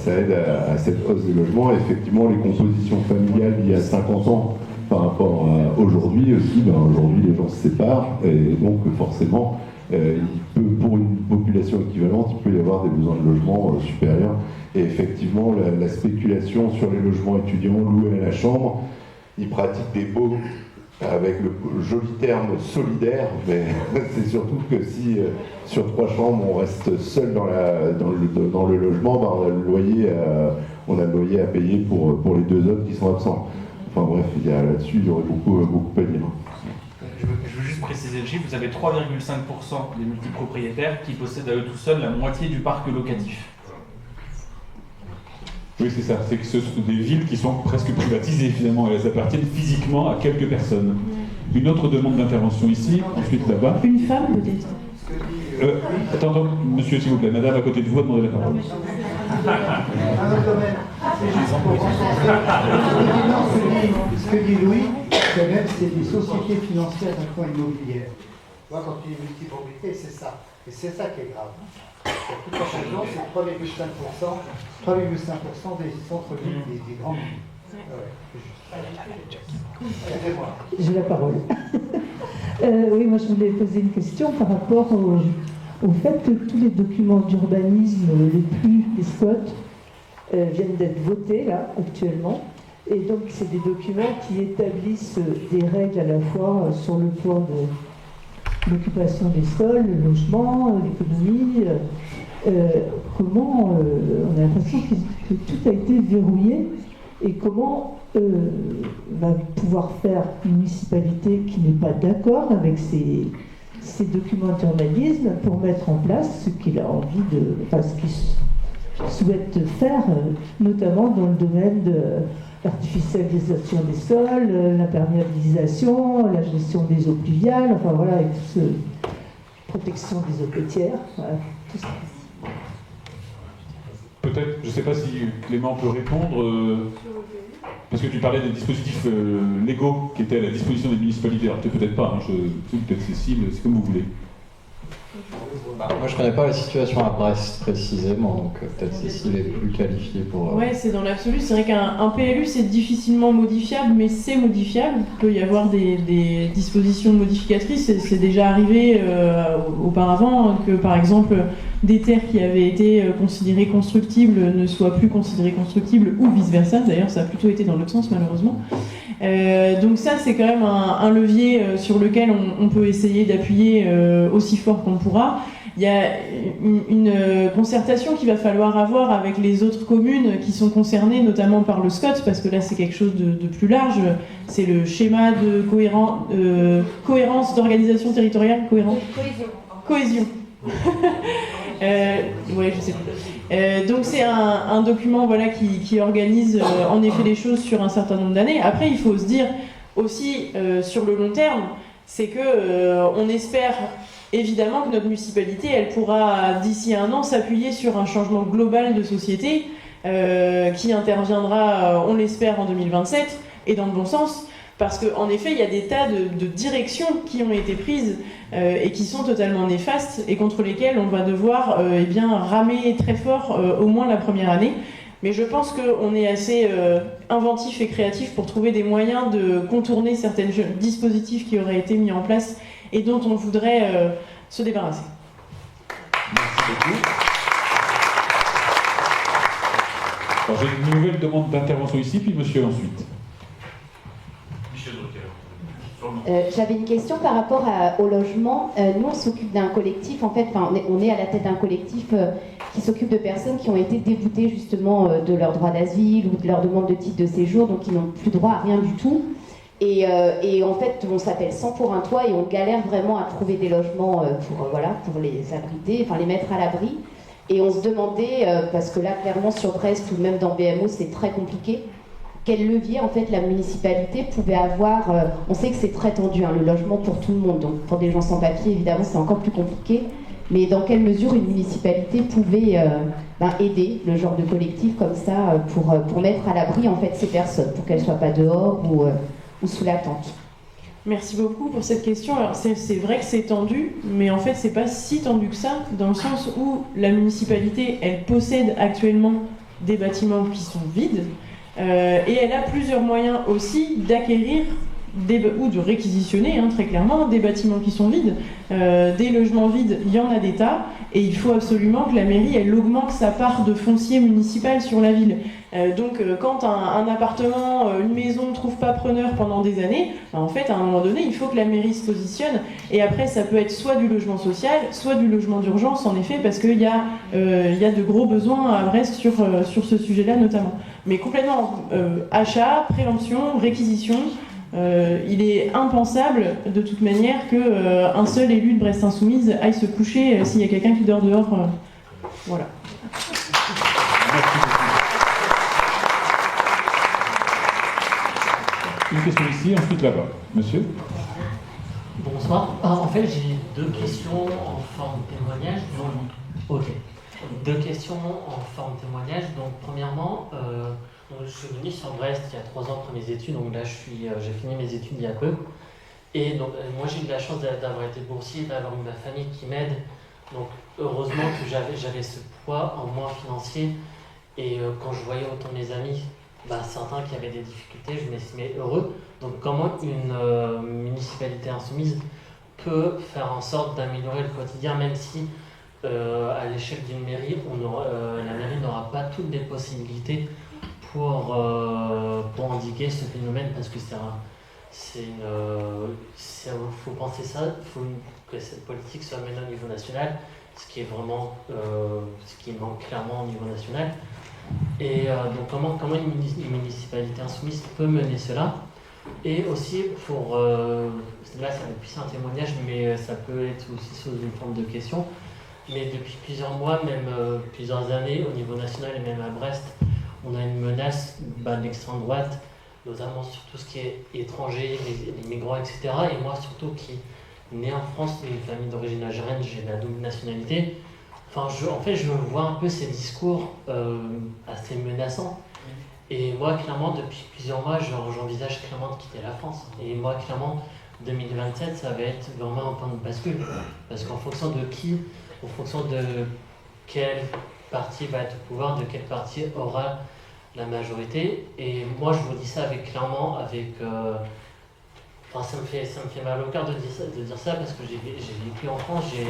cette hausse des logements. Et effectivement, les compositions familiales il y a 50 ans par rapport à aujourd'hui aussi, aujourd'hui les gens se séparent et donc forcément, pour une population équivalente, il peut y avoir des besoins de logement supérieurs. Et effectivement, la spéculation sur les logements étudiants loués à la chambre, ils pratiquent des baux avec le joli terme solidaire, mais c'est surtout que si sur 3 chambres on reste seul dans le logement, on a le loyer à payer pour les 2 autres qui sont absents. Enfin bref, là-dessus il y aurait beaucoup à dire. Je veux juste préciser le chiffre, vous avez 3,5% des multipropriétaires qui possèdent à eux tout seuls la moitié du parc locatif. Oui, c'est ça. C'est que ce sont des villes qui sont presque privatisées finalement. Elles appartiennent physiquement à quelques personnes. Une autre demande d'intervention ici, ensuite là-bas. Une femme peut-être. Attends, monsieur, s'il vous plaît. Madame à côté de vous a demandé la parole. Ce que dit Louis, c'est des sociétés financières d'actions immobilières. Moi, quand tu dis multipropriété, c'est ça. Et c'est ça qui est grave. Toute la région, c'est 3,5% des centres-villes, des grandes villes. J'ai la parole. Oui, moi je voulais poser une question par rapport au fait que tous les documents d'urbanisme, les plus des SCOT, viennent d'être votés là actuellement. Et donc c'est des documents qui établissent des règles à la fois sur le plan de l'occupation des sols, le logement, l'économie. Comment on a l'impression que tout a été verrouillé et comment va pouvoir faire une municipalité qui n'est pas d'accord avec ces documents d'urbanisme pour mettre en place ce qu'il a envie de, enfin ce qu'il souhaite faire, notamment dans le domaine de l'artificialisation des sols, l'imperméabilisation, la gestion des eaux pluviales, enfin voilà, et tout ce, protection des eaux côtières, voilà, tout ça. Peut-être, je ne sais pas si Clément peut répondre, parce que tu parlais des dispositifs légaux qui étaient à la disposition des municipalités. Alors peut-être pas, hein, peut-être Cécile, c'est comme vous voulez. Moi je ne connais pas la situation à Brest précisément, donc peut-être Cécile est plus qualifiée pour... Ouais, c'est dans l'absolu. C'est vrai qu'un PLU c'est difficilement modifiable, mais c'est modifiable. Il peut y avoir des dispositions modificatrices. C'est déjà arrivé auparavant que par exemple des terres qui avaient été considérées constructibles ne soient plus considérées constructibles ou vice-versa. D'ailleurs, ça a plutôt été dans l'autre sens malheureusement. Donc ça c'est quand même un levier sur lequel on peut essayer d'appuyer aussi fort qu'on pourra. Il y a une concertation qu'il va falloir avoir avec les autres communes qui sont concernées notamment par le SCOT, parce que là c'est quelque chose de plus large, c'est le schéma de cohérence d'organisation territoriale, cohésion. Ouais, je sais plus. Donc c'est un document voilà, qui organise en effet les choses sur un certain nombre d'années. Après, il faut se dire aussi sur le long terme, c'est que on espère évidemment que notre municipalité, elle pourra d'ici 1 an s'appuyer sur un changement global de société qui interviendra, on l'espère, en 2027 et dans le bon sens. Parce qu'en effet, il y a des tas de directions qui ont été prises et qui sont totalement néfastes et contre lesquelles on va devoir ramer très fort au moins la première année. Mais je pense qu'on est assez inventif et créatif pour trouver des moyens de contourner certains dispositifs qui auraient été mis en place et dont on voudrait se débarrasser. Merci beaucoup. Alors, j'ai une nouvelle demande d'intervention ici, puis monsieur ensuite. J'avais une question par rapport au logement. Nous, on s'occupe d'un collectif, en fait, on est à la tête d'un collectif qui s'occupe de personnes qui ont été déboutées justement de leur droit d'asile ou de leur demande de titre de séjour, donc qui n'ont plus droit à rien du tout. Et en fait, on s'appelle Sans pour un toit et on galère vraiment à trouver des logements pour les abriter, enfin les mettre à l'abri. Et on se demandait, parce que là, clairement, sur Brest ou même dans BMO, c'est très compliqué. quel levier en fait la municipalité pouvait avoir. On sait que c'est très tendu, hein, le logement pour tout le monde, donc pour des gens sans papier évidemment c'est encore plus compliqué, mais dans quelle mesure une municipalité pouvait aider le genre de collectif comme ça pour mettre à l'abri en fait ces personnes, pour qu'elles ne soient pas dehors ou sous la tente. Merci beaucoup pour cette question. Alors c'est vrai que c'est tendu, mais en fait c'est pas si tendu que ça, dans le sens où la municipalité, elle possède actuellement des bâtiments qui sont vides, et elle a plusieurs moyens aussi d'acquérir ou de réquisitionner, très clairement, des bâtiments qui sont vides. Des logements vides, il y en a des tas, et il faut absolument que la mairie, elle augmente sa part de foncier municipal sur la ville. Donc quand un appartement, une maison ne trouve pas preneur pendant des années, en fait, à un moment donné, il faut que la mairie se positionne, et après, ça peut être soit du logement social, soit du logement d'urgence, en effet, parce qu'il y a de gros besoins à Brest sur ce sujet-là, notamment. Mais complètement, achat, préemption, réquisition. Il est impensable de toute manière qu'un seul élu de Brest Insoumise aille se coucher s'il y a quelqu'un qui dort dehors. Voilà. Une question ici, ensuite là-bas. Monsieur? Bonsoir. En fait, j'ai deux questions en forme de témoignage. Ok. Deux questions en forme de témoignage. Donc, premièrement, je suis venu sur Brest il y a 3 ans pour mes études, donc là j'ai fini mes études il y a peu. Et donc moi j'ai eu la chance d'avoir été boursier, d'avoir eu ma famille qui m'aide. Donc heureusement que j'avais ce poids en moins financier. Et quand je voyais autant de mes amis, certains qui avaient des difficultés, je m'estimais heureux. Donc comment une municipalité insoumise peut faire en sorte d'améliorer le quotidien, même si à l'échelle d'une mairie, la mairie n'aura pas toutes les possibilités pour endiguer ce phénomène, parce que faut penser ça, il faut que cette politique soit menée au niveau national, ce qui est vraiment ce qui manque clairement au niveau national. Et donc comment une municipalité insoumise peut mener cela. Et aussi là ça va être plus un témoignage, mais ça peut être aussi sous une forme de question, mais depuis plusieurs mois, même plusieurs années, au niveau national et même à Brest, on a une menace de l'extrême droite, notamment sur tout ce qui est étranger, les migrants, etc. Et moi, surtout, qui né en France, d'une famille d'origine algérienne, j'ai la double nationalité. En fait, je vois un peu ces discours assez menaçants. Et moi, clairement, depuis plusieurs mois, j'envisage clairement de quitter la France. Et moi, clairement, 2027, ça va être vraiment un point de bascule. Parce qu'en fonction de qui, en fonction de quel parti va être au pouvoir, de quel parti aura la majorité. Et moi je vous dis ça clairement avec ça me fait mal au cœur de dire ça, parce que j'ai vécu en France, j'ai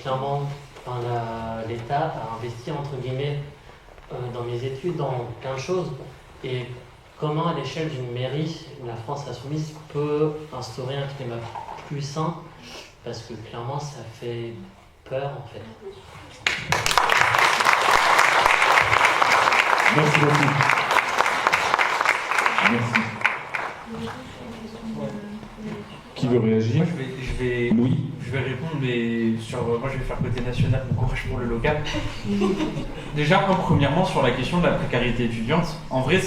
clairement l'État a investi entre guillemets dans mes études, dans plein de choses. Et comment à l'échelle d'une mairie, la France insoumise peut instaurer un climat plus sain, parce que clairement ça fait peur en fait. Merci beaucoup. Merci. Qui veut réagir? Louis. Je vais répondre, mais moi je vais faire côté national, bon courage pour le local. Déjà, premièrement, sur la question de la précarité étudiante, en vrai,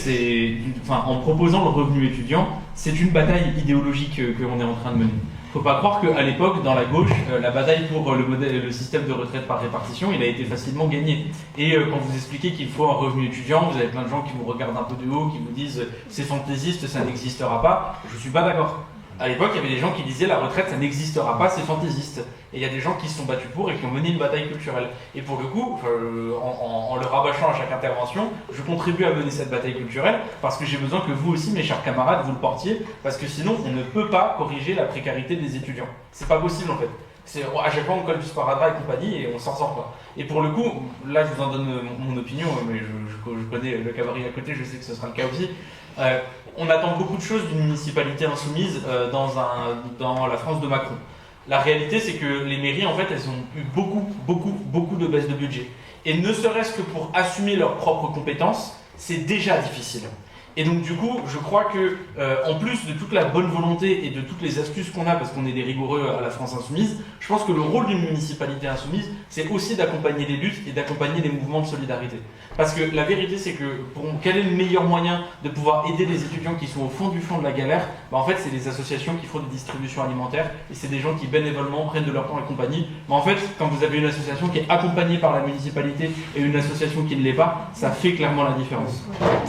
en proposant le revenu étudiant, c'est une bataille idéologique que l'on est en train de mener. Il ne faut pas croire qu'à l'époque, dans la gauche, la bataille pour le système de retraite par répartition, il a été facilement gagné. Et quand vous expliquez qu'il faut un revenu étudiant, vous avez plein de gens qui vous regardent un peu de haut, qui vous disent c'est fantaisiste, ça n'existera pas. Je ne suis pas d'accord. À l'époque, il y avait des gens qui disaient la retraite, ça n'existera pas, c'est fantaisiste. Et il y a des gens qui se sont battus pour et qui ont mené une bataille culturelle. Et pour le coup, en le rabâchant à chaque intervention, je contribue à mener cette bataille culturelle parce que j'ai besoin que vous aussi, mes chers camarades, vous le portiez, parce que sinon, on ne peut pas corriger la précarité des étudiants. C'est pas possible en fait. À chaque fois, on colle du sparadrap et compagnie et on s'en sort pas. Et pour le coup, là, je vous en donne mon opinion, mais je connais le cabaret à côté, je sais que ce sera le cas aussi. On attend beaucoup de choses d'une municipalité insoumise dans la France de Macron. La réalité, c'est que les mairies, en fait, elles ont eu beaucoup de baisses de budget. Et ne serait-ce que pour assumer leurs propres compétences, c'est déjà difficile. Et donc du coup, je crois que en plus de toute la bonne volonté et de toutes les astuces qu'on a, parce qu'on est des rigoureux à la France Insoumise, je pense que le rôle d'une municipalité insoumise, c'est aussi d'accompagner les luttes et d'accompagner les mouvements de solidarité. Parce que la vérité, c'est que quel est le meilleur moyen de pouvoir aider les étudiants qui sont au fond de la galère? En fait, c'est les associations qui font des distributions alimentaires et c'est des gens qui bénévolement prennent de leur temps et compagnie. Mais en fait, quand vous avez une association qui est accompagnée par la municipalité et une association qui ne l'est pas, ça fait clairement la différence.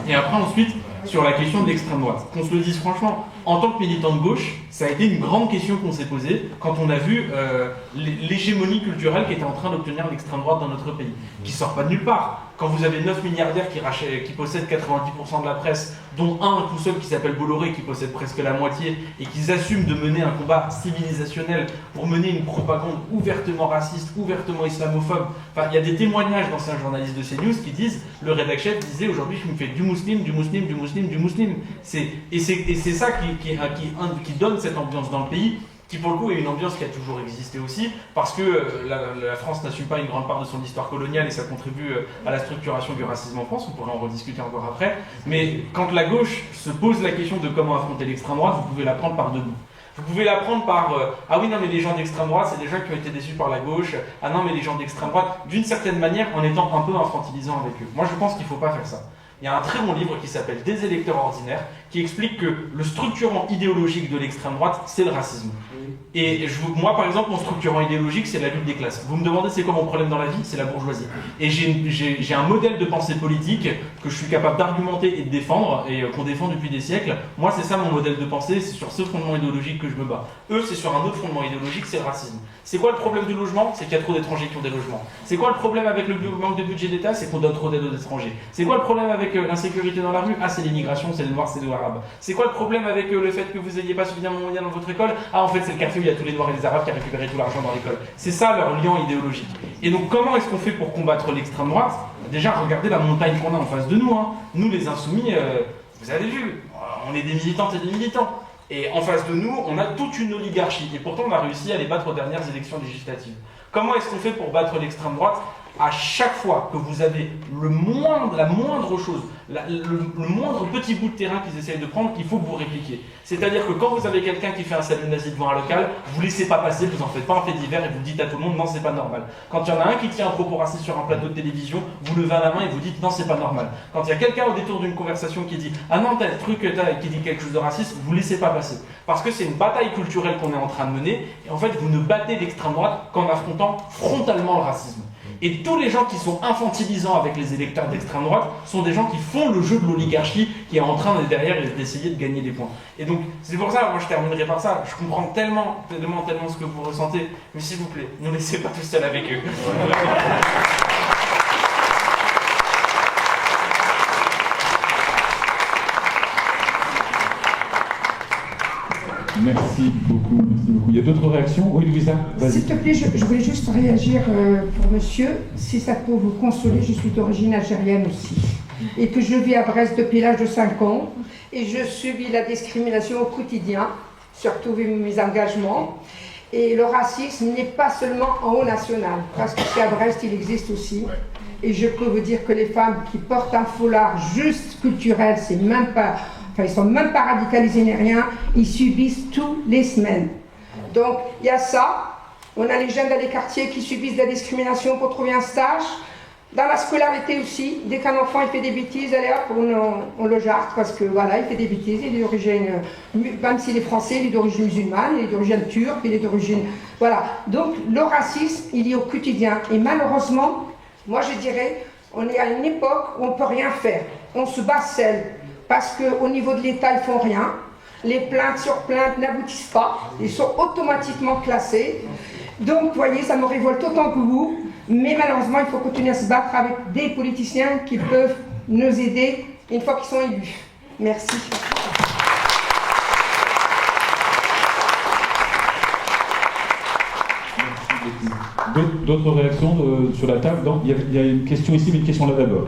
Et après, ensuite, sur la question de l'extrême droite, qu'on se le dise franchement, en tant que militant de gauche, ça a été une grande question qu'on s'est posée quand on a vu l'hégémonie culturelle qui était en train d'obtenir l'extrême droite dans notre pays, qui sort pas de nulle part. Quand vous avez 9 milliardaires qui possèdent 90% de la presse, dont un tout seul qui s'appelle Bolloré, qui possède presque la moitié, et qu'ils assument de mener un combat civilisationnel pour mener une propagande ouvertement raciste, ouvertement islamophobe. Enfin, il y a des témoignages d'anciens journalistes de CNews qui disent, le rédacteur chef disait aujourd'hui je me fais du musulman, du musulman, du musulman, du musulman. Et c'est ça qui donne cette ambiance dans le pays, qui pour le coup est une ambiance qui a toujours existé aussi, parce que la France n'assume pas une grande part de son histoire coloniale et ça contribue à la structuration du racisme en France, on pourrait en rediscuter encore après, mais quand la gauche se pose la question de comment affronter l'extrême droite, vous pouvez la prendre par deux bouts. Vous pouvez la prendre par ah oui non mais les gens d'extrême droite c'est des gens qui ont été déçus par la gauche, ah non mais les gens d'extrême droite, d'une certaine manière en étant un peu infantilisant avec eux. Moi je pense qu'il ne faut pas faire ça. Il y a un très bon livre qui s'appelle Des électeurs ordinaires qui explique que le structurant idéologique de l'extrême droite, c'est le racisme. Et moi, par exemple, mon structurant idéologique, c'est la lutte des classes. Vous me demandez c'est quoi mon problème dans la vie? C'est la bourgeoisie. Et j'ai un modèle de pensée politique que je suis capable d'argumenter et de défendre, et qu'on défend depuis des siècles. Moi, c'est ça mon modèle de pensée, c'est sur ce fondement idéologique que je me bats. Eux, c'est sur un autre fondement idéologique, c'est le racisme. C'est quoi le problème du logement? C'est qu'il y a trop d'étrangers qui ont des logements. C'est quoi le problème avec le manque de budget d'État? C'est qu'on donne trop d'aide aux étrangers. C'est quoi le problème avec l'insécurité dans la rue? Ah, c'est l'immigration, c'est les noirs, c'est les arabes. C'est quoi le problème avec le fait que vous n'ayez pas suffisamment de moyens dans votre école? Ah, en fait, c'est le café où il y a tous les noirs et les arabes qui a récupéré tout l'argent dans l'école. C'est ça leur lien idéologique. Et donc, comment est-ce qu'on fait pour combattre l'extrême droite? Déjà, regardez la montagne qu'on a en face de nous. Hein. Nous, les insoumis, vous avez vu, on est des militantes et des militants. Et en face de nous, on a toute une oligarchie. Et pourtant, on a réussi à les battre aux dernières élections législatives. Comment est-ce qu'on fait pour battre l'extrême droite? À chaque fois que vous avez la moindre chose, le moindre petit bout de terrain qu'ils essayent de prendre, il faut que vous répliquiez. C'est-à-dire que quand vous avez quelqu'un qui fait un salut nazi devant un local, vous ne laissez pas passer, vous en faites pas un fait divers et vous dites à tout le monde non, c'est pas normal. Quand il y en a un qui tient un propos raciste sur un plateau de télévision, vous levez la main et vous dites non, c'est pas normal. Quand il y a quelqu'un au détour d'une conversation qui dit ah non, t'as le truc qui dit quelque chose de raciste, vous ne laissez pas passer. Parce que c'est une bataille culturelle qu'on est en train de mener et en fait vous ne battez l'extrême droite qu'en affrontant frontalement le racisme. Et tous les gens qui sont infantilisants avec les électeurs d'extrême droite sont des gens qui font le jeu de l'oligarchie qui est en train derrière d'essayer de gagner des points. Et donc c'est pour ça, moi je terminerai par ça, je comprends tellement ce que vous ressentez, mais s'il vous plaît, ne laissez pas tout seul avec eux. Merci beaucoup, merci beaucoup. Il y a d'autres réactions? Oui, Louisa, vas-y. S'il te plaît, je voulais juste réagir pour monsieur. Si ça peut vous consoler, je suis d'origine algérienne aussi. Et que je vis à Brest depuis l'âge de 5 ans. Et je subis la discrimination au quotidien, surtout vu mes engagements. Et le racisme n'est pas seulement en haut national, parce que à Brest, il existe aussi. Et je peux vous dire que les femmes qui portent un foulard juste culturel, c'est même pas... Enfin, ils ne sont même pas radicalisés ni rien, ils subissent tous les semaines. Donc, il y a ça. On a les jeunes dans les quartiers qui subissent de la discrimination pour trouver un stage. Dans la scolarité aussi, dès qu'un enfant il fait des bêtises, allez hop, on le jarte parce que voilà, il fait des bêtises, il est d'origine, même s'il est français, il est d'origine musulmane, il est d'origine turque, il est d'origine... Voilà. Donc, le racisme, il est au quotidien. Et malheureusement, moi je dirais, on est à une époque où on ne peut rien faire. On se bat seul. Parce qu'au niveau de l'État, ils ne font rien. Les plaintes sur plaintes n'aboutissent pas. Ils sont automatiquement classés. Donc, vous voyez, ça me révolte autant que vous. Mais malheureusement, il faut continuer à se battre avec des politiciens qui peuvent nous aider une fois qu'ils sont élus. Merci. D'autres réactions sur la table? Non, il y a une question ici, mais une question là d'abord.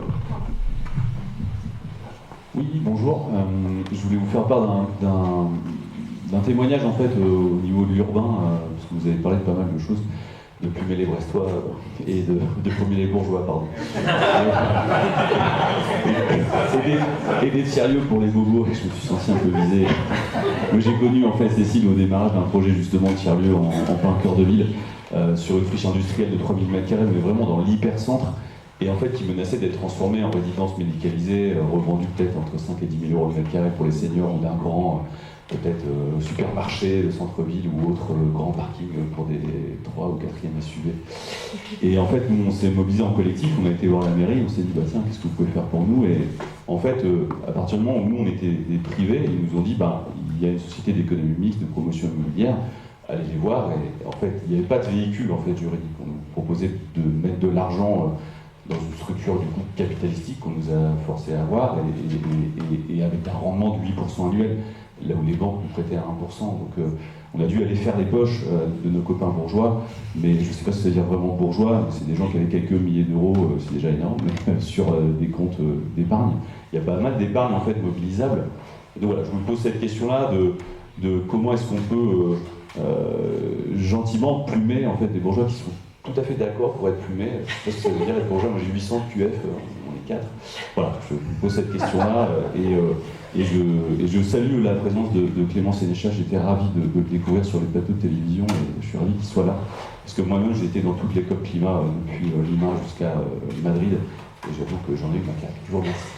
Oui, bonjour. Je voulais vous faire part d'un témoignage en fait au niveau de l'urbain, parce que vous avez parlé de pas mal de choses. de plumer les Brestois et de plumer les bourgeois, pardon. Et des tiers-lieux pour les bobos, je me suis senti un peu visé. J'ai connu en fait Cécile au démarrage d'un projet justement de tiers-lieu en plein cœur de ville, sur une friche industrielle de 3000 m², mais vraiment dans l'hypercentre, et en fait qui menaçait d'être transformé en résidence médicalisée, revendue peut-être entre 5 et 10 000 euros le m² pour les seniors, d'un grand peut-être supermarché de centre-ville ou autre grand parking pour des 3 ou 4e SUV. Et en fait, nous, on s'est mobilisé en collectif, on a été voir la mairie, on s'est dit, bah tiens, qu'est-ce que vous pouvez faire pour nous? Et en fait, à partir du moment où nous, on était des privés, ils nous ont dit, bah, il y a une société d'économie mixte, de promotion immobilière, allez les voir. Et en fait, il n'y avait pas de véhicule en fait, juridique. On nous proposait de mettre de l'argent dans une structure du coup capitalistique qu'on nous a forcé à avoir, et avec un rendement de 8% annuel, là où les banques nous prêtaient à 1%. Donc on a dû aller faire les poches de nos copains bourgeois, mais je ne sais pas si ça veut dire vraiment bourgeois, c'est des gens qui avaient quelques milliers d'euros, c'est déjà énorme, mais sur des comptes d'épargne. Il y a pas mal d'épargne en fait mobilisable. Et donc voilà, je me pose cette question-là de comment est-ce qu'on peut gentiment plumer en fait des bourgeois qui sont tout à fait d'accord pour être plumés. Je sais pas ce que ça veut dire être bourgeois, moi j'ai 800 QF, on est 4. Voilà, je me pose cette question-là et je salue la présence de Clément Sénéchal. J'étais ravi de le découvrir sur les plateaux de télévision et je suis ravi qu'il soit là. Parce que moi-même j'ai été dans toutes les COP climat depuis Lima jusqu'à Madrid et j'avoue que j'en ai eu ma claque. Je vous remercie.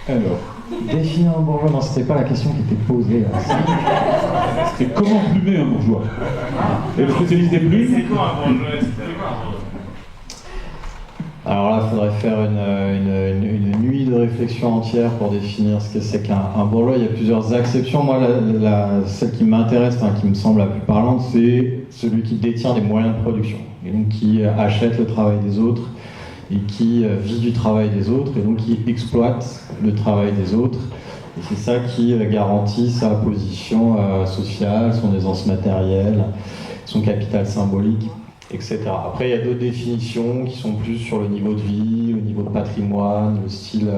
Alors, définir un bourgeois, non, c'était pas la question qui était posée là. C'est comment plumer un bourgeois. Et le spécialiste des plumes. C'est quoi un bourgeois? Alors là, il faudrait faire une nuit de réflexion entière pour définir ce que c'est qu'un bourgeois. Il y a plusieurs acceptions. Moi, celle qui m'intéresse, qui me semble la plus parlante, c'est celui qui détient des moyens de production, et donc qui achète le travail des autres, et qui vit du travail des autres, et donc qui exploite le travail des autres. Et c'est ça qui garantit sa position sociale, son aisance matérielle, son capital symbolique, etc. Après, il y a d'autres définitions qui sont plus sur le niveau de vie, le niveau de patrimoine, le style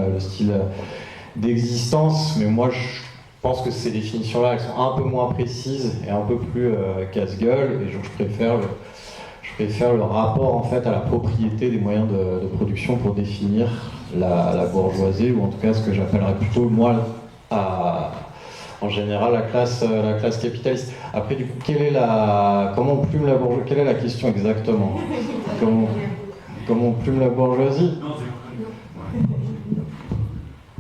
d'existence, mais moi je pense que ces définitions-là, elles sont un peu moins précises et un peu plus casse-gueule, et donc je préfère le rapport en fait à la propriété des moyens de production pour définir la bourgeoisie, ou en tout cas ce que j'appellerais plutôt moi en général la classe capitaliste. Après du coup, comment on plume la bourgeoisie? Quelle est la question exactement? Comment on plume la bourgeoisie?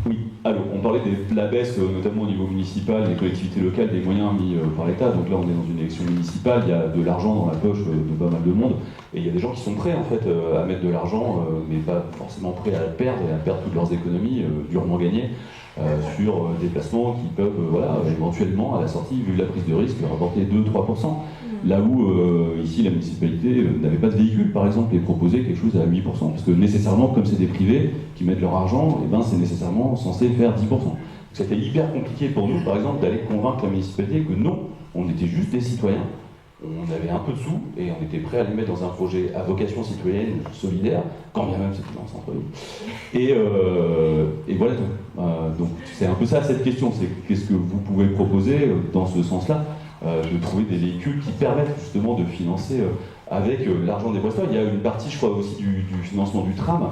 Oui, alors on parlait de la baisse, notamment au niveau municipal, des collectivités locales, des moyens mis par l'État. Donc là, on est dans une élection municipale, il y a de l'argent dans la poche de pas mal de monde, et il y a des gens qui sont prêts en fait à mettre de l'argent, mais pas forcément prêts à le perdre et à perdre toutes leurs économies durement gagnées sur des placements qui peuvent, éventuellement à la sortie, vu la prise de risque, rapporter 2-3%. Là où ici la municipalité n'avait pas de véhicule par exemple et proposait quelque chose à 8%, parce que nécessairement comme c'est des privés qui mettent leur argent, c'est nécessairement censé faire 10%. Donc c'était hyper compliqué pour nous par exemple d'aller convaincre la municipalité que non, on était juste des citoyens, on avait un peu de sous et on était prêt à les mettre dans un projet à vocation citoyenne solidaire, quand bien même c'était dans le centre-ville. Et voilà tout. Donc c'est un peu ça cette question, c'est qu'est-ce que vous pouvez proposer dans ce sens-là, de trouver des véhicules qui permettent justement de financer avec l'argent des Brestois. Il y a une partie, je crois, aussi du financement du tram,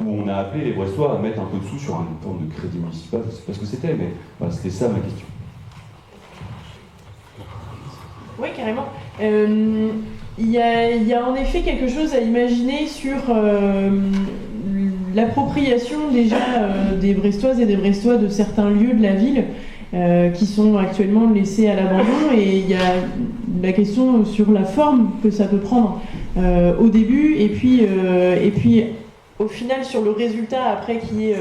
où on a appelé les Brestois à mettre un peu de sous sur une forme de crédit municipal. Je ne sais pas ce que c'était, mais voilà, c'était ça ma question. Oui, carrément. Il y a en effet quelque chose à imaginer sur l'appropriation déjà des Brestoises et des Brestois de certains lieux de la ville qui sont actuellement laissés à l'abandon, et il y a la question sur la forme que ça peut prendre au début, et puis au final sur le résultat après qui est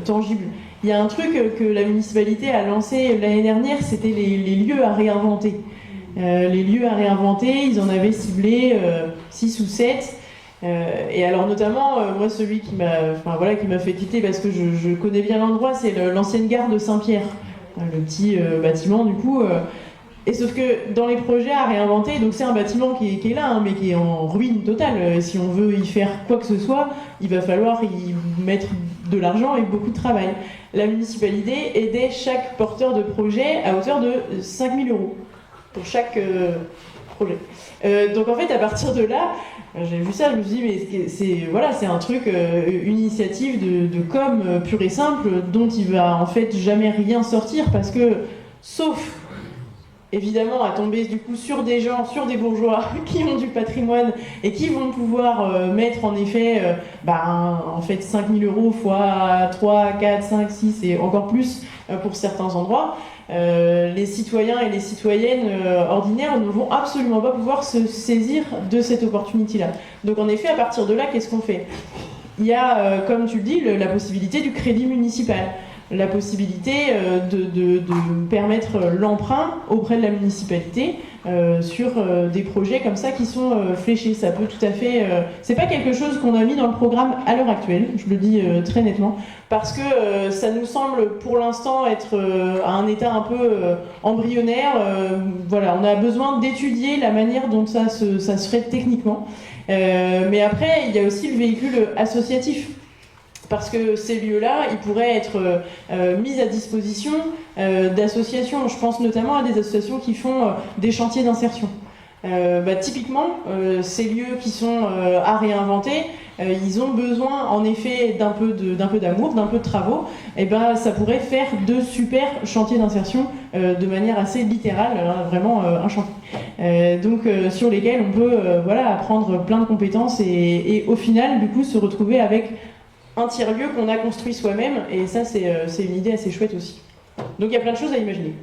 tangible. Il y a un truc que la municipalité a lancé l'année dernière, c'était les lieux à réinventer. Les lieux à réinventer, ils en avaient ciblé 6 ou 7. Et alors notamment, moi celui qui m'a fait quitter parce que je connais bien l'endroit, c'est l'ancienne gare de Saint-Pierre, le petit bâtiment du coup. Et sauf que dans les projets à réinventer, donc c'est un bâtiment qui est là, mais qui est en ruine totale. Si on veut y faire quoi que ce soit, il va falloir y mettre de l'argent et beaucoup de travail. la municipalité aidait chaque porteur de projet à hauteur de 5 000 € pour chaque projet. Donc en fait, à partir de là, j'ai vu ça, je me suis dit, mais c'est un truc, une initiative de com pure et simple, dont il va en fait jamais rien sortir, parce que, sauf évidemment à tomber du coup sur des gens, sur des bourgeois qui ont du patrimoine et qui vont pouvoir mettre en effet en fait 5 000 € fois 3, 4, 5, 6 et encore plus pour certains endroits. Les citoyens et les citoyennes ordinaires ne vont absolument pas pouvoir se saisir de cette opportunité-là. Donc en effet, à partir de là, qu'est-ce qu'on fait? Il y a, comme tu le dis, la possibilité du crédit municipal, la possibilité de permettre l'emprunt auprès de la municipalité sur des projets comme ça qui sont fléchés. Ça peut tout à fait... c'est pas quelque chose qu'on a mis dans le programme à l'heure actuelle, je le dis très nettement, parce que ça nous semble pour l'instant être à un état un peu embryonnaire. Voilà, on a besoin d'étudier la manière dont ça se ferait techniquement. Mais après, il y a aussi le véhicule associatif. Parce que ces lieux-là, ils pourraient être mis à disposition d'associations. Je pense notamment à des associations qui font des chantiers d'insertion. Typiquement, ces lieux qui sont à réinventer, ils ont besoin en effet d'un peu d'amour, d'un peu de travaux. Et ça pourrait faire de super chantiers d'insertion de manière assez littérale, vraiment un chantier. Donc sur lesquels on peut apprendre plein de compétences et au final du coup se retrouver avec un tiers-lieu qu'on a construit soi-même, et ça c'est une idée assez chouette aussi. Donc il y a plein de choses à imaginer.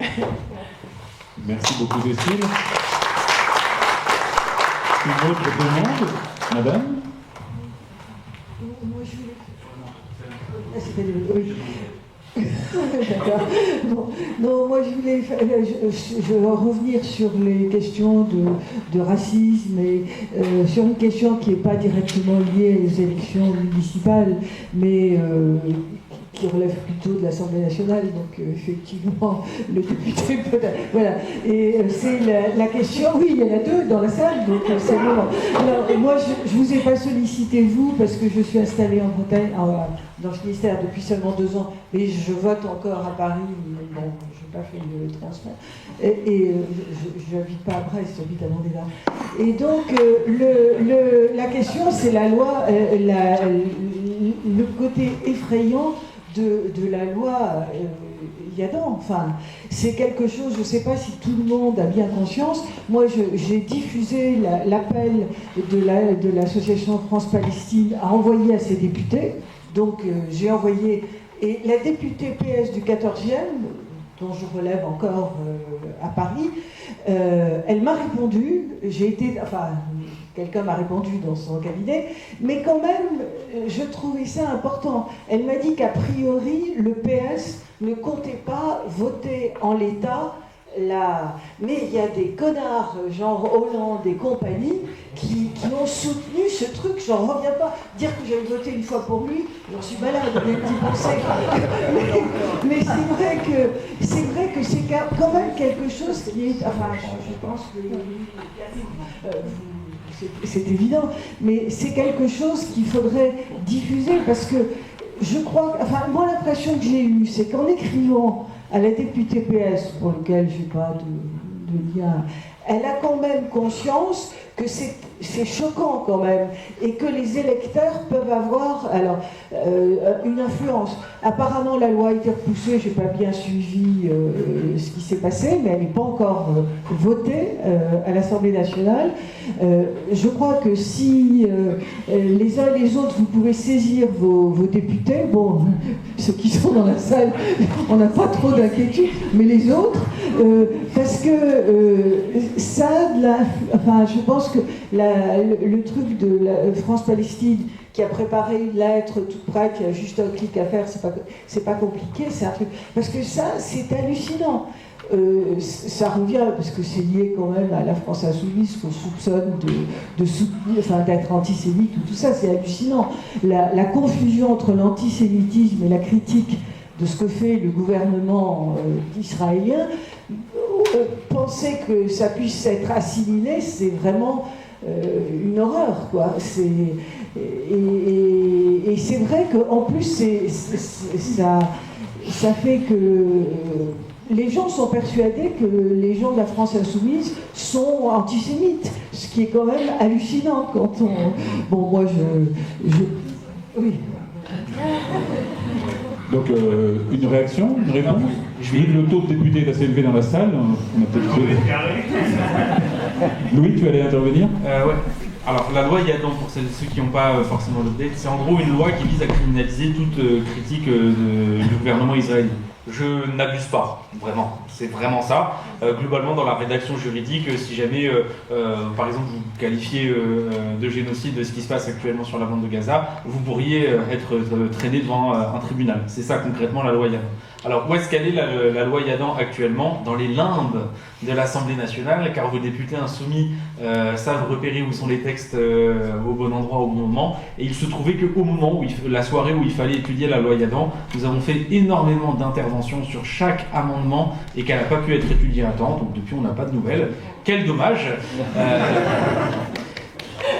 Merci beaucoup Cécile. Une autre demande, madame? Moi je voulais... D'accord. Non, moi je voulais je vais revenir sur les questions de racisme et sur une question qui n'est pas directement liée aux élections municipales, mais qui relève plutôt de l'Assemblée nationale, donc effectivement le député peut... Voilà. Et c'est la question... Oui, il y en a deux dans la salle, donc c'est le moment. Alors, moi je ne vous ai pas sollicité vous, parce que je suis installée en Bretagne, dans ce ministère depuis seulement 2 ans, mais je vote encore à Paris, mais bon, je n'ai pas fait le transfert. Et je n'habite pas à Brest, j'habite à Mandela. Et donc, la question, c'est la loi, le côté effrayant de la loi Yadan. Enfin, c'est quelque chose, je ne sais pas si tout le monde a bien conscience. Moi, j'ai diffusé l'appel de l'association France-Palestine à envoyer à ses députés. Donc j'ai envoyé, et la députée PS du 14e, dont je relève encore à Paris, elle m'a répondu, quelqu'un m'a répondu dans son cabinet, mais quand même, je trouvais ça important. Elle m'a dit qu'a priori, le PS ne comptait pas voter en l'état mais il y a des connards, genre Hollande et compagnie, qui ont soutenu ce truc. J'en reviens pas. Dire que j'avais voté une fois pour lui, j'en suis malade, mais c'est vrai que c'est quand même quelque chose qui est... Enfin, je pense que... c'est évident, mais c'est quelque chose qu'il faudrait diffuser, parce que je crois... Enfin, moi, l'impression que j'ai eue, c'est qu'en écrivant à la députée PS, pour lequel je n'ai pas de lien, elle a quand même conscience que c'est choquant quand même, et que les électeurs peuvent avoir une influence. Apparemment, la loi a été repoussée, je n'ai pas bien suivi ce qui s'est passé, mais elle n'est pas encore votée à l'Assemblée nationale. Je crois que si les uns et les autres, vous pouvez saisir vos députés, bon, ceux qui sont dans la salle, on n'a pas trop d'inquiétude, mais les autres, parce que ça, enfin, je pense que le truc de la France-Palestine, qui a préparé une lettre toute prête, qui a juste un clic à faire, c'est pas compliqué, c'est un truc... Parce que ça, c'est hallucinant. Ça revient, parce que c'est lié quand même à la France insoumise, qu'on soupçonne de soutenir, enfin d'être antisémite, ou tout ça, c'est hallucinant. La confusion entre l'antisémitisme et la critique de ce que fait le gouvernement israélien, penser que ça puisse être assimilé, c'est vraiment une horreur, quoi. Et c'est vrai qu'en plus, ça fait que les gens sont persuadés que les gens de la France insoumise sont antisémites, ce qui est quand même hallucinant quand on... Bon, moi, oui. Donc, une réaction, une réponse. Le taux de députés est assez élevé dans la salle. On a peut-être Louis, tu allais intervenir? Ouais. Alors, la loi Yadan, pour ceux qui n'ont pas forcément l'update, c'est en gros une loi qui vise à criminaliser toute critique du gouvernement israélien. Je n'abuse pas, vraiment. C'est vraiment ça. Globalement, dans la rédaction juridique, si jamais, par exemple, vous qualifiez de génocide ce qui se passe actuellement sur la bande de Gaza, vous pourriez être traîné devant un tribunal. C'est ça concrètement la loi Yadan. Alors, où est-ce qu'elle est la loi Yadan actuellement? Dans les limbes de l'Assemblée nationale, car vos députés insoumis savent repérer où sont les textes au bon endroit, au bon moment. Et il se trouvait qu'au moment où la soirée où il fallait étudier la loi Yadan, nous avons fait énormément d'interventions sur chaque amendement et qu'elle n'a pas pu être étudiée à temps. Donc depuis, on n'a pas de nouvelles. Quel dommage.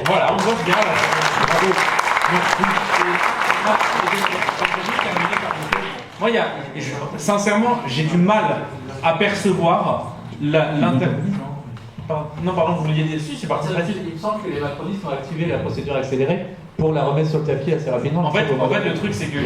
Voilà, on voit bien. Bravo. Moi, sincèrement, j'ai du mal à percevoir l'inter... Non, pardon, vous vouliez dire dessus, c'est participatif. Il me semble que les macronistes ont activé la procédure accélérée pour la remettre sur le tapis assez rapidement. En fait, le truc, c'est que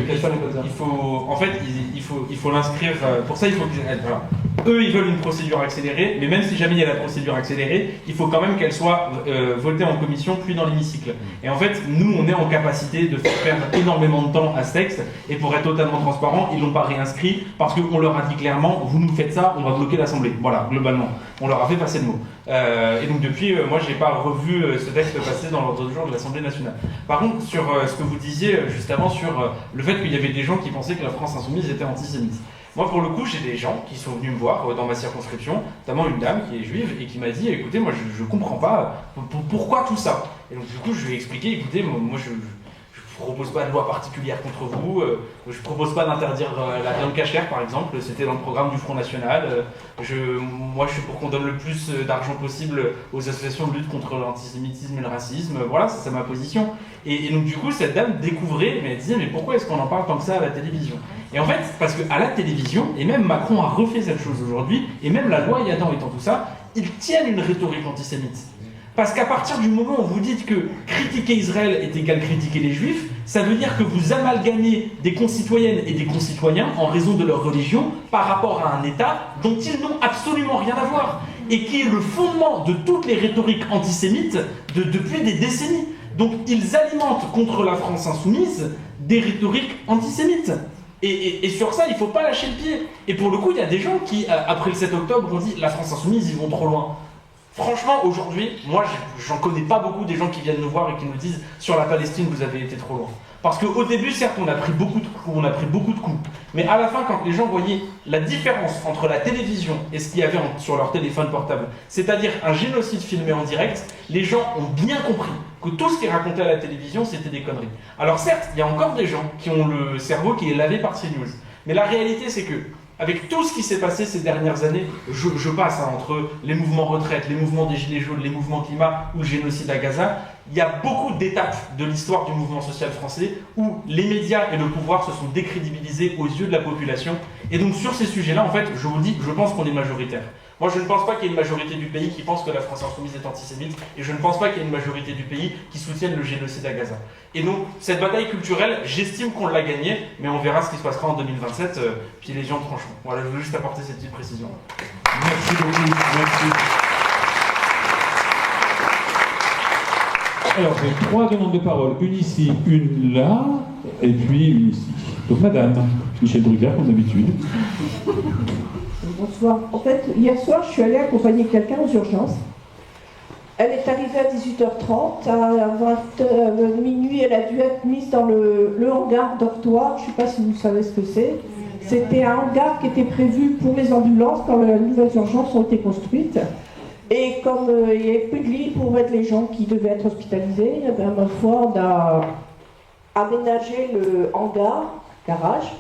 il faut l'inscrire. Pour ça, il faut qu'ils... Voilà. Eux, ils veulent une procédure accélérée, mais même si jamais il y a la procédure accélérée, il faut quand même qu'elle soit votée en commission puis dans l'hémicycle. Et en fait, nous, on est en capacité de faire perdre énormément de temps à ce texte, et pour être totalement transparent, ils l'ont pas réinscrit parce qu'on leur a dit clairement, vous nous faites ça, on va bloquer l'Assemblée. Voilà, globalement. On leur a fait passer le mot. Et donc depuis, moi, j'ai pas revu ce texte passer dans l'ordre du jour de l'Assemblée nationale. Par contre, sur ce que vous disiez juste avant sur le fait qu'il y avait des gens qui pensaient que la France insoumise était antisémite. Moi, pour le coup, j'ai des gens qui sont venus me voir dans ma circonscription, notamment une dame qui est juive et qui m'a dit, écoutez, moi, je comprends pas pourquoi tout ça. Et donc, du coup, je lui ai expliqué, écoutez, moi, je propose pas de loi particulière contre vous, je propose pas d'interdire la viande cachère, par exemple, c'était dans le programme du Front National. Moi, je suis pour qu'on donne le plus d'argent possible aux associations de lutte contre l'antisémitisme et le racisme. Voilà, c'est ma position. Et donc, du coup, cette dame découvrait, mais elle disait, mais pourquoi est-ce qu'on en parle tant que ça à la télévision? Et en fait, parce qu'à la télévision, et même Macron a refait cette chose aujourd'hui, et même la loi Yadan étant tout ça, ils tiennent une rhétorique antisémite. Parce qu'à partir du moment où vous dites que critiquer Israël est égal critiquer les Juifs, ça veut dire que vous amalgamez des concitoyennes et des concitoyens en raison de leur religion par rapport à un État dont ils n'ont absolument rien à voir et qui est le fondement de toutes les rhétoriques antisémites depuis des décennies. Donc ils alimentent contre la France insoumise des rhétoriques antisémites. Et sur ça, il ne faut pas lâcher le pied. Et pour le coup, il y a des gens qui, après le 7 octobre, ont dit « la France insoumise, ils vont trop loin ». Franchement, aujourd'hui, moi, j'en connais pas beaucoup des gens qui viennent nous voir et qui nous disent « sur la Palestine, vous avez été trop loin ». Parce qu'au début, certes, on a pris beaucoup de coups. Mais à la fin, quand les gens voyaient la différence entre la télévision et ce qu'il y avait sur leur téléphone portable, c'est-à-dire un génocide filmé en direct, les gens ont bien compris que tout ce qui est raconté à la télévision, c'était des conneries. Alors certes, il y a encore des gens qui ont le cerveau qui est lavé par CNews. Mais la réalité, c'est que avec tout ce qui s'est passé ces dernières années, je passe entre les mouvements retraite, les mouvements des Gilets jaunes, les mouvements climat ou le génocide à Gaza, il y a beaucoup d'étapes de l'histoire du mouvement social français où les médias et le pouvoir se sont décrédibilisés aux yeux de la population. Et donc sur ces sujets-là, en fait, je vous dis, je pense qu'on est majoritaire. Moi, je ne pense pas qu'il y ait une majorité du pays qui pense que la France insoumise est antisémite, et je ne pense pas qu'il y ait une majorité du pays qui soutienne le génocide à Gaza. Et donc, cette bataille culturelle, j'estime qu'on l'a gagnée, mais on verra ce qui se passera en 2027, puis les gens trancheront. Voilà, je voulais juste apporter cette petite précision. Merci beaucoup, merci. Alors, j'ai 3 demandes de parole, une ici, une là, et puis une ici. Donc, madame, Michel Drucker, comme d'habitude. Bonsoir. En fait, hier soir, je suis allée accompagner quelqu'un aux urgences. Elle est arrivée à 18h30. À minuit, elle a dû être mise dans le hangar dortoir. Je ne sais pas si vous savez ce que c'est. C'était un hangar qui était prévu pour les ambulances quand les nouvelles urgences ont été construites. Et comme il n'y avait plus de lits pour mettre les gens qui devaient être hospitalisés, ma foi, on a aménagé le hangar, garage,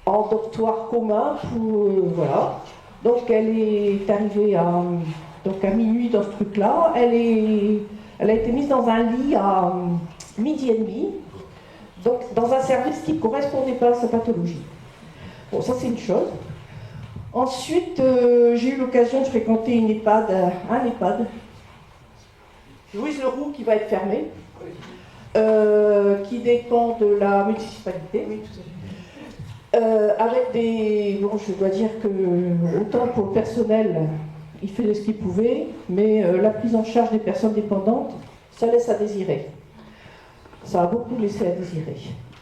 en dortoir commun pour, voilà. Donc elle est arrivée à minuit dans ce truc-là. Elle a été mise dans un lit à midi et demi, donc dans un service qui ne correspondait pas à sa pathologie. Bon, ça c'est une chose. Ensuite, j'ai eu l'occasion de fréquenter un EHPAD, Louise Leroux, qui va être fermé, qui dépend de la municipalité. Oui, tout à fait. Avec des... Bon, je dois dire que, autant pour le personnel, il fait ce qu'il pouvait, mais la prise en charge des personnes dépendantes, ça laisse à désirer. Ça a beaucoup laissé à désirer.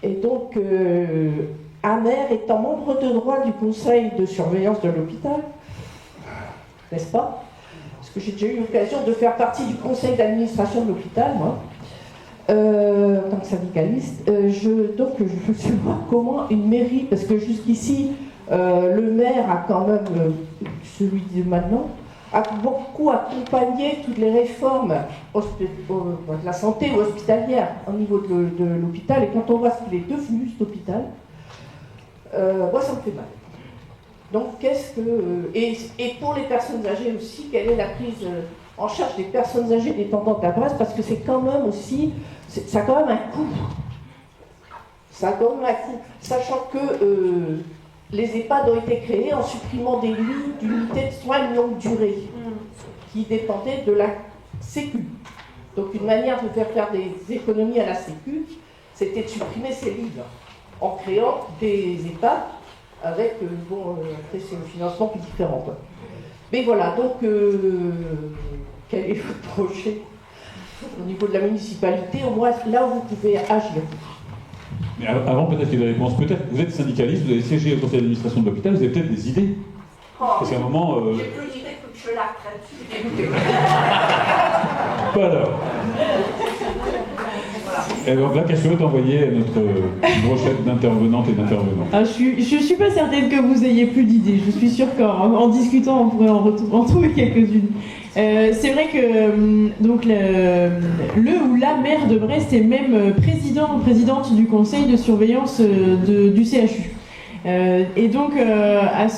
Et donc, Amer étant membre de droit du conseil de surveillance de l'hôpital, n'est-ce pas? Parce que j'ai déjà eu l'occasion de faire partie du conseil d'administration de l'hôpital, moi, en tant que syndicaliste. Donc, je veux savoir comment une mairie, parce que jusqu'ici, le maire a quand même, celui de maintenant, a beaucoup accompagné toutes les réformes de la santé ou hospitalière au niveau de l'hôpital. Et quand on voit ce qu'il est devenu, cet hôpital, moi, ça me fait mal. Donc, qu'est-ce que... et pour les personnes âgées aussi, quelle est la prise en charge des personnes âgées dépendantes à Brest? Parce que c'est quand même aussi... ça a quand même un coût. Ça a quand même un coût. Sachant que les EHPAD ont été créés en supprimant des lits d'unités de soins de longue durée qui dépendaient de la Sécu. Donc, une manière de faire des économies à la Sécu, c'était de supprimer ces lits en créant des EHPAD avec, après c'est un financement plus différent, quoi. Mais voilà, donc, quel est votre projet au niveau de la municipalité, au moins là où vous pouvez agir? Mais avant peut-être qu'il y ait des réponses, peut-être vous êtes syndicaliste, vous avez siégé au conseil d'administration de l'hôpital, vous avez peut-être des idées. Parce qu'à un moment... J'ai plus d'idées que je l'acte là-dessus. Pas alors. Et donc la question est envoyée à notre brochette d'intervenantes et d'intervenants. Ah, je suis pas certaine que vous ayez plus d'idées. Je suis sûre qu'en discutant, on pourrait en trouver quelques-unes. C'est vrai que donc le ou la maire de Brest est même présidente du conseil de surveillance du CHU. Et donc à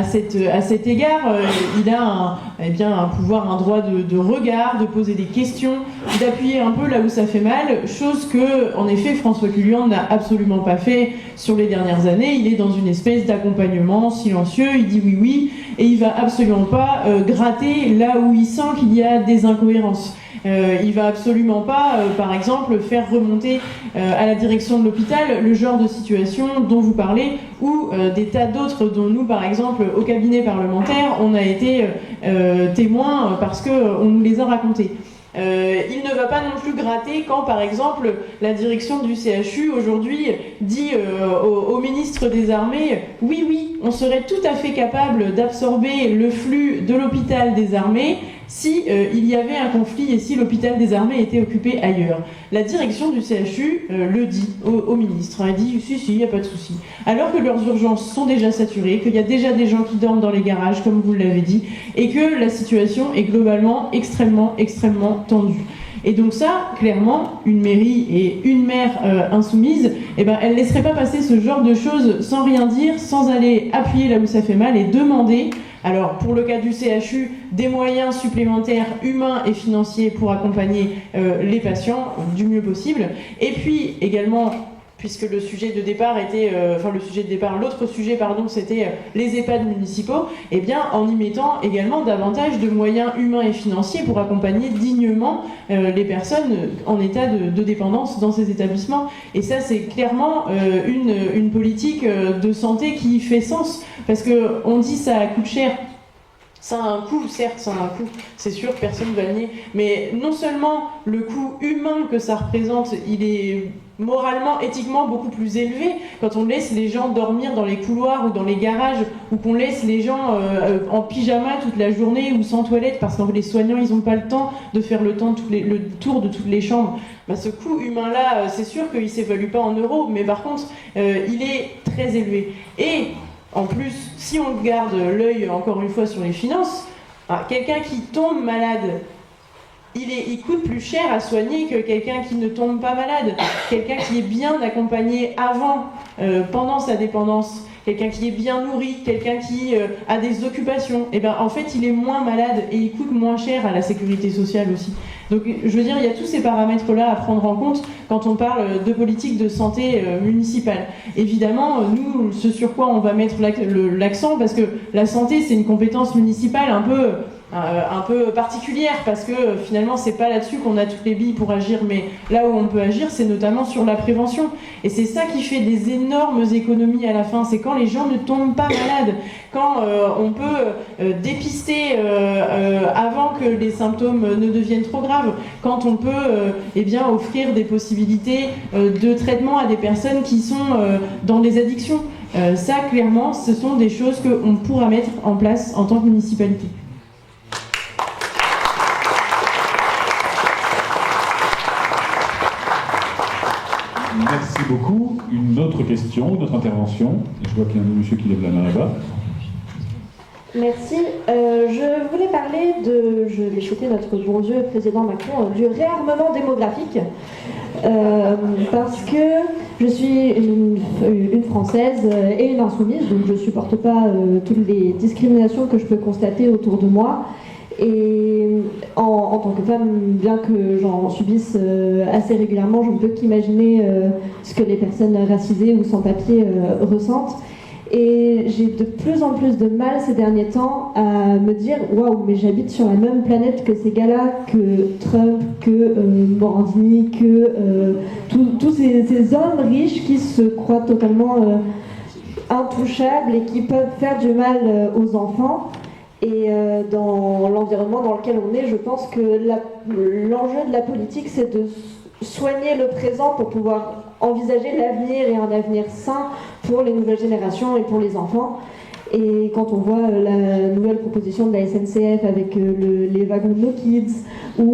cet égard, il a un pouvoir, un droit de regard, de poser des questions, d'appuyer un peu là où ça fait mal, chose que, en effet, François Culian n'a absolument pas fait sur les dernières années. Il est dans une espèce d'accompagnement silencieux, il dit oui, et il va absolument pas gratter là où il sent qu'il y a des incohérences. Il va absolument pas, par exemple, faire remonter à la direction de l'hôpital le genre de situation dont vous parlez, ou des tas d'autres dont nous, par exemple, au cabinet parlementaire, on a été témoins parce qu'on nous les a racontés. Il ne va pas non plus gratter quand, par exemple, la direction du CHU aujourd'hui dit au ministre des Armées « Oui, on serait tout à fait capable d'absorber le flux de l'hôpital des Armées si il y avait un conflit et si l'hôpital des Armées était occupé ailleurs. » La direction du CHU le dit au ministre. Elle dit « Si, il n'y a pas de souci. » Alors que leurs urgences sont déjà saturées, qu'il y a déjà des gens qui dorment dans les garages, comme vous l'avez dit, et que la situation est globalement extrêmement tendue. Et donc ça, clairement, une mairie et une maire insoumise, elle ne laisserait pas passer ce genre de choses sans rien dire, sans aller appuyer là où ça fait mal et demander, alors pour le cas du CHU, des moyens supplémentaires humains et financiers pour accompagner les patients du mieux possible. Et puis également, puisque le sujet de départ était, l'autre sujet, c'était les EHPAD municipaux, en y mettant également davantage de moyens humains et financiers pour accompagner dignement les personnes en état de dépendance dans ces établissements. Et ça, c'est clairement une politique de santé qui fait sens, parce qu'on dit ça coûte cher. Ça a un coût, certes, ça a un coût, c'est sûr, personne ne va le nier, mais non seulement le coût humain que ça représente, il est moralement, éthiquement beaucoup plus élevé quand on laisse les gens dormir dans les couloirs ou dans les garages, ou qu'on laisse les gens en pyjama toute la journée ou sans toilette parce que les soignants ils n'ont pas le temps de faire le tour de toutes les chambres. Ce coût humain-là, c'est sûr qu'il ne s'évalue pas en euros, mais par contre, il est très élevé. Et en plus, si on garde l'œil encore une fois sur les finances, quelqu'un qui tombe malade, il coûte plus cher à soigner que quelqu'un qui ne tombe pas malade, quelqu'un qui est bien accompagné avant, pendant sa dépendance, quelqu'un qui est bien nourri, quelqu'un qui a des occupations, et ben en fait il est moins malade et il coûte moins cher à la sécurité sociale aussi. Donc je veux dire, il y a tous ces paramètres-là à prendre en compte quand on parle de politique de santé municipale. Évidemment, nous, ce sur quoi on va mettre l'accent, parce que la santé c'est une compétence municipale un peu particulière, parce que finalement c'est pas là-dessus qu'on a toutes les billes pour agir, mais là où on peut agir c'est notamment sur la prévention, et c'est ça qui fait des énormes économies à la fin, c'est quand les gens ne tombent pas malades, quand on peut dépister avant que les symptômes ne deviennent trop graves, quand on peut eh bien, offrir des possibilités de traitement à des personnes qui sont dans des addictions. Ça clairement ce sont des choses qu'on pourra mettre en place en tant que municipalité. Merci beaucoup. Une autre question, une autre intervention. Je vois qu'il y a un monsieur qui lève la main là-bas. Merci. Je voulais parler de, je vais chuter notre bon Dieu président Macron, du réarmement démographique. Parce que je suis une Française et une insoumise, donc je ne supporte pas toutes les discriminations que je peux constater autour de moi. Et en tant que femme, bien que j'en subisse assez régulièrement, je ne peux qu'imaginer ce que les personnes racisées ou sans papier ressentent. Et j'ai de plus en plus de mal ces derniers temps à me dire « Waouh, mais j'habite sur la même planète que ces gars-là, que Trump, que Morandini, que tous ces hommes riches qui se croient totalement intouchables et qui peuvent faire du mal aux enfants. » Et dans l'environnement dans lequel on est, je pense que l'enjeu de la politique, c'est de soigner le présent pour pouvoir envisager l'avenir et un avenir sain pour les nouvelles générations et pour les enfants. Et quand on voit la nouvelle proposition de la SNCF avec les wagons No Kids, ou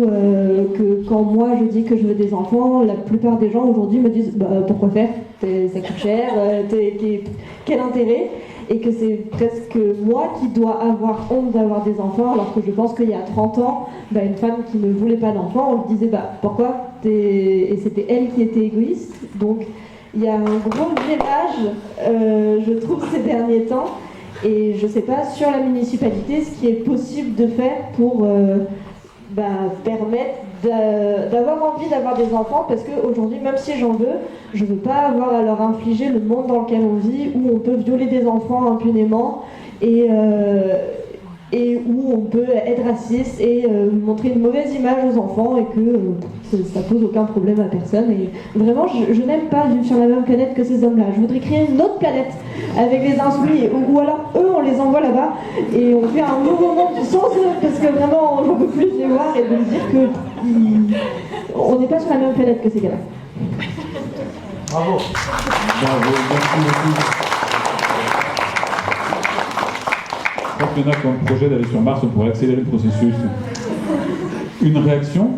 que quand moi je dis que je veux des enfants, la plupart des gens aujourd'hui me disent pourquoi faire, ça coûte cher, quel intérêt, et que c'est presque moi qui dois avoir honte d'avoir des enfants, alors que je pense qu'il y a 30 ans, une femme qui ne voulait pas d'enfants, on lui disait pourquoi, et c'était elle qui était égoïste. Donc il y a un gros virage, je trouve, ces derniers temps. Et je ne sais pas, sur la municipalité, ce qui est possible de faire pour permettre d'avoir envie d'avoir des enfants, parce qu'aujourd'hui, même si j'en veux, je ne veux pas avoir à leur infliger le monde dans lequel on vit, où on peut violer des enfants impunément, et où on peut être raciste et montrer une mauvaise image aux enfants, et que ça pose aucun problème à personne. Et vraiment, je n'aime pas vivre sur la même planète que ces hommes-là. Je voudrais créer une autre planète avec les insoumis, ou alors eux, on les envoie là-bas et on fait un nouveau monde sans eux, parce que vraiment, on ne peut plus les voir et de me dire qu'on n'est pas sur la même planète que ces gars-là. Bravo. Bravo, merci beaucoup. Je crois qu'il y en a qui ont le projet d'aller sur Mars, on pourrait accélérer le processus. Une réaction ?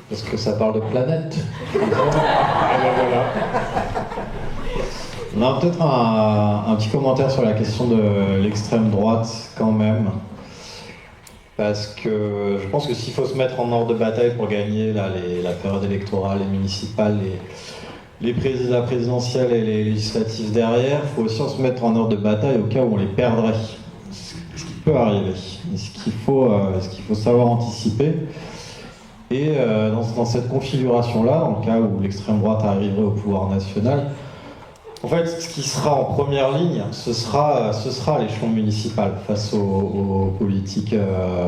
Parce que ça parle de planète. On a peut-être un petit commentaire sur la question de l'extrême droite quand même. Parce que je pense que s'il faut se mettre en ordre de bataille pour gagner la période électorale, les municipales, la présidentielle et les législatives derrière, il faut aussi se mettre en ordre de bataille au cas où on les perdrait. Ce qui peut arriver. Ce qu'il faut savoir anticiper. Et dans cette configuration-là, dans le cas où l'extrême droite arriverait au pouvoir national, en fait, ce qui sera en première ligne, ce sera l'échelon municipal face aux politiques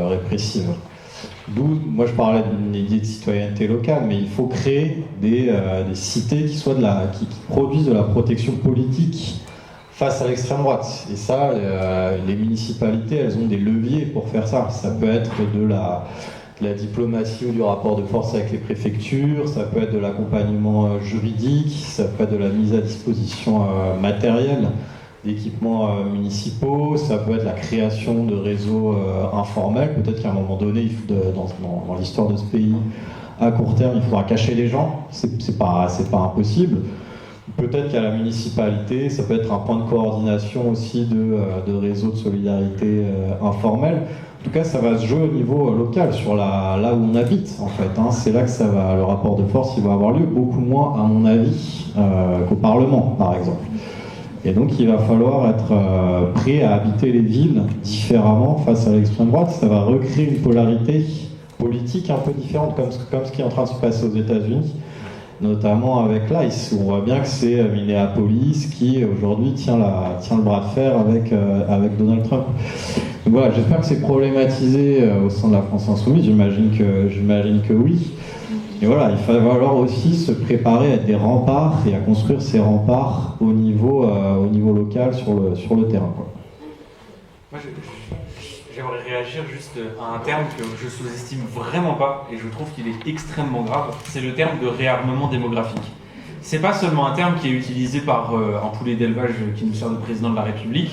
répressives. D'où, moi je parlais d'une idée de citoyenneté locale, mais il faut créer des cités qui produisent de la protection politique face à l'extrême droite. Et ça, les municipalités, elles ont des leviers pour faire ça. Ça peut être de la diplomatie ou du rapport de force avec les préfectures, ça peut être de l'accompagnement juridique, ça peut être de la mise à disposition matérielle d'équipements municipaux, ça peut être la création de réseaux informels. Peut-être qu'à un moment donné, dans l'histoire de ce pays, à court terme, il faudra cacher les gens, c'est pas impossible. Peut-être qu'à la municipalité, ça peut être un point de coordination aussi de réseaux de solidarité informels. En tout cas, ça va se jouer au niveau local, sur là où on habite, en fait. Hein. C'est là que le rapport de force il va avoir lieu, beaucoup moins, à mon avis, qu'au Parlement, par exemple. Et donc, il va falloir être prêt à habiter les villes différemment face à l'extrême droite. Ça va recréer une polarité politique un peu différente, comme ce qui est en train de se passer aux États-Unis, notamment avec l'ICE, où on voit bien que c'est Minneapolis qui aujourd'hui tient le bras de fer avec Donald Trump. Donc voilà, j'espère que c'est problématisé au sein de la France Insoumise, j'imagine que oui. Et voilà, il va falloir aussi se préparer à des remparts et à construire ces remparts au niveau local sur le terrain, quoi. Moi, j'aimerais réagir juste à un terme que je sous-estime vraiment pas, et je trouve qu'il est extrêmement grave, c'est le terme de réarmement démographique. C'est pas seulement un terme qui est utilisé par un poulet d'élevage qui nous sert de président de la République,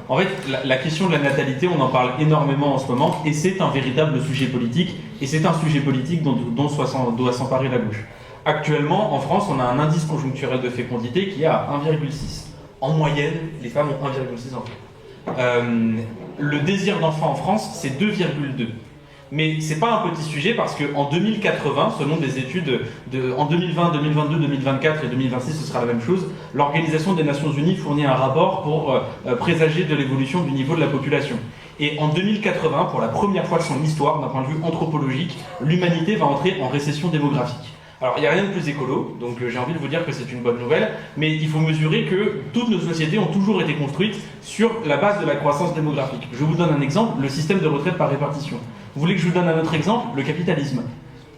en fait, la question de la natalité, on en parle énormément en ce moment, et c'est un véritable sujet politique, et c'est un sujet politique dont doit s'emparer la gauche. Actuellement, en France, on a un indice conjoncturel de fécondité qui est à 1,6. En moyenne, les femmes ont 1,6 enfants. Le désir d'enfant en France, c'est 2,2. Mais c'est pas un petit sujet parce qu'en 2080, selon des études en 2020, 2022, 2024 et 2026, ce sera la même chose, l'Organisation des Nations Unies fournit un rapport pour présager de l'évolution du niveau de la population. Et en 2080, pour la première fois de son histoire, d'un point de vue anthropologique, l'humanité va entrer en récession démographique. Alors, il n'y a rien de plus écolo, donc j'ai envie de vous dire que c'est une bonne nouvelle, mais il faut mesurer que toutes nos sociétés ont toujours été construites sur la base de la croissance démographique. Je vous donne un exemple, le système de retraite par répartition. Vous voulez que je vous donne un autre exemple? Le capitalisme.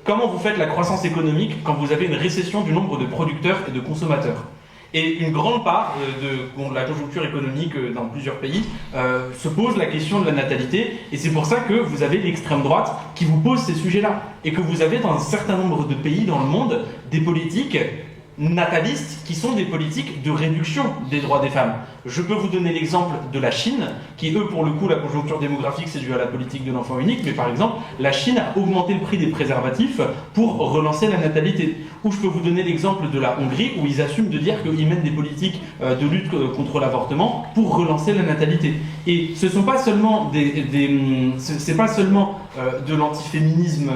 Comment vous faites la croissance économique quand vous avez une récession du nombre de producteurs et de consommateurs? Et une grande part de la conjoncture économique dans plusieurs pays se pose la question de la natalité, et c'est pour ça que vous avez l'extrême droite qui vous pose ces sujets-là, et que vous avez dans un certain nombre de pays dans le monde des politiques natalistes qui sont des politiques de réduction des droits des femmes. Je peux vous donner l'exemple de la Chine, qui eux, pour le coup, la conjoncture démographique, c'est dû à la politique de l'enfant unique, mais par exemple, la Chine a augmenté le prix des préservatifs pour relancer la natalité. Ou je peux vous donner l'exemple de la Hongrie, où ils assument de dire qu'ils mènent des politiques de lutte contre l'avortement pour relancer la natalité. Et ce sont pas seulement c'est pas seulement de l'antiféminisme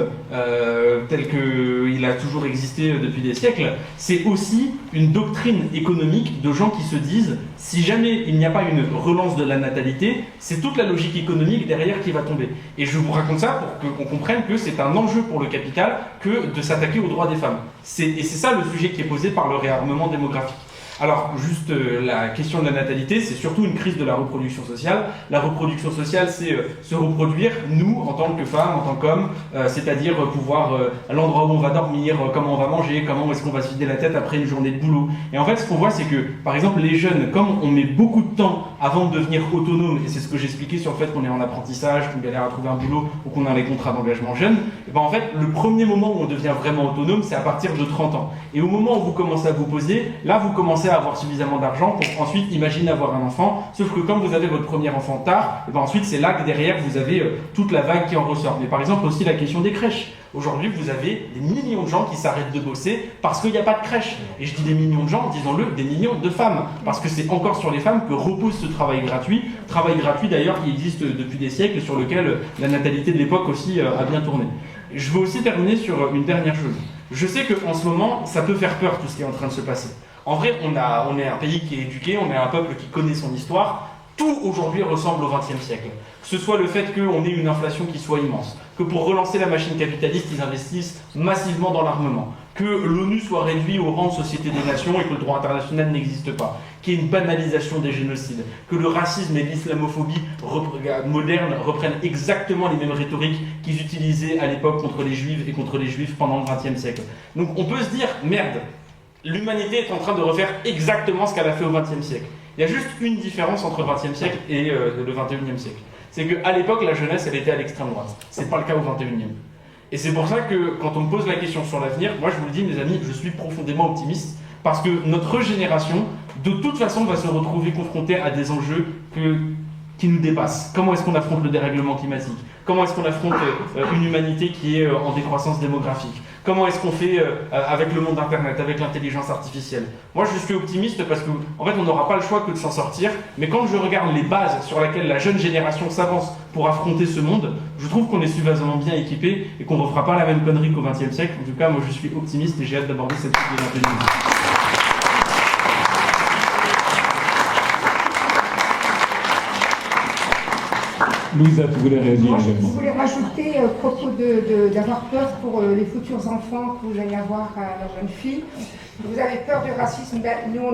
tel qu'il a toujours existé depuis des siècles, c'est aussi une doctrine économique de gens qui se disent si jamais il n'y a pas une relance de la natalité, c'est toute la logique économique derrière qui va tomber. Et je vous raconte ça pour qu'on comprenne que c'est un enjeu pour le capital que de s'attaquer aux droits des femmes. Et c'est ça le sujet qui est posé par le réarmement démographique. Alors, juste la question de la natalité, c'est surtout une crise de la reproduction sociale. La reproduction sociale, c'est se reproduire, nous, en tant que femmes, en tant qu'hommes, c'est-à-dire pouvoir, l'endroit où on va dormir, comment on va manger, comment est-ce qu'on va se vider la tête après une journée de boulot. Et en fait, ce qu'on voit, c'est que, par exemple, les jeunes, comme on met beaucoup de temps avant de devenir autonome, et c'est ce que j'expliquais sur le fait qu'on est en apprentissage, qu'on galère à trouver un boulot, ou qu'on a les contrats d'engagement jeunes, et ben en fait, le premier moment où on devient vraiment autonome, c'est à partir de 30 ans. Et au moment où vous commencez à vous poser, là, vous commencez à avoir suffisamment d'argent pour ensuite imaginer avoir un enfant, sauf que quand vous avez votre premier enfant tard, et ben ensuite c'est là que derrière vous avez toute la vague qui en ressort. Mais par exemple aussi la question des crèches. Aujourd'hui vous avez des millions de gens qui s'arrêtent de bosser parce qu'il n'y a pas de crèche. Et je dis des millions de gens, disons-le, des millions de femmes, parce que c'est encore sur les femmes que repose ce travail gratuit d'ailleurs qui existe depuis des siècles, sur lequel la natalité de l'époque aussi a bien tourné. Je veux aussi terminer sur une dernière chose. Je sais qu'en ce moment ça peut faire peur tout ce qui est en train de se passer. En vrai, on est un pays qui est éduqué, on est un peuple qui connaît son histoire. Tout aujourd'hui ressemble au XXe siècle. Que ce soit le fait qu'on ait une inflation qui soit immense, que pour relancer la machine capitaliste, ils investissent massivement dans l'armement, que l'ONU soit réduite au rang de société des nations et que le droit international n'existe pas, qu'il y ait une banalisation des génocides, que le racisme et l'islamophobie modernes reprennent exactement les mêmes rhétoriques qu'ils utilisaient à l'époque contre les juifs et contre les juifs pendant le XXe siècle. Donc on peut se dire, merde, l'humanité est en train de refaire exactement ce qu'elle a fait au XXe siècle. Il y a juste une différence entre le XXe siècle et le XXIe siècle. C'est qu'à l'époque, la jeunesse, elle était à l'extrême droite. C'est pas le cas au XXIe. Et c'est pour ça que, quand on me pose la question sur l'avenir, moi je vous le dis, mes amis, je suis profondément optimiste, parce que notre génération, de toute façon, va se retrouver confrontée à des enjeux qui nous dépassent. Comment est-ce qu'on affronte le dérèglement climatique? Comment est-ce qu'on affronte une humanité qui est en décroissance démographique? Comment est-ce qu'on fait avec le monde Internet, avec l'intelligence artificielle? Moi, je suis optimiste parce qu'en fait, on n'aura pas le choix que de s'en sortir. Mais quand je regarde les bases sur lesquelles la jeune génération s'avance pour affronter ce monde, je trouve qu'on est suffisamment bien équipé et qu'on ne refera pas la même connerie qu'au XXe siècle. En tout cas, moi, je suis optimiste et j'ai hâte d'aborder cette suite de l'intelligence. Louisa, tu voulais réagir Moi, également. je voulais rajouter à propos d'avoir peur pour les futurs enfants que vous allez avoir à la jeune fille. Vous avez peur du racisme, ben, nous on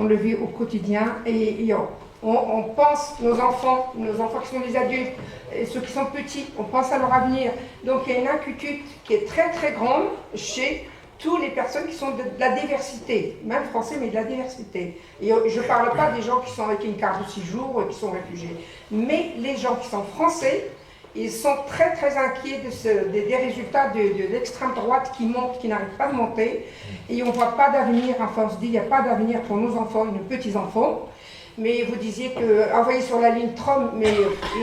le vit au quotidien et on pense, nos enfants qui sont des adultes, et ceux qui sont petits, on pense à leur avenir. Donc il y a une inquiétude qui est très très grande chez toutes les personnes qui sont de la diversité, même français, mais de la diversité. Et je ne parle pas des gens qui sont avec une carte de 6 jours, qui sont réfugiés, mais les gens qui sont français, ils sont très très inquiets des résultats de l'extrême droite qui monte, qui n'arrive pas de monter, et on ne voit pas d'avenir. Enfin, on se dit il n'y a pas d'avenir pour nos enfants et nos petits-enfants. Mais vous disiez qu'envoyer sur la ligne Trump, mais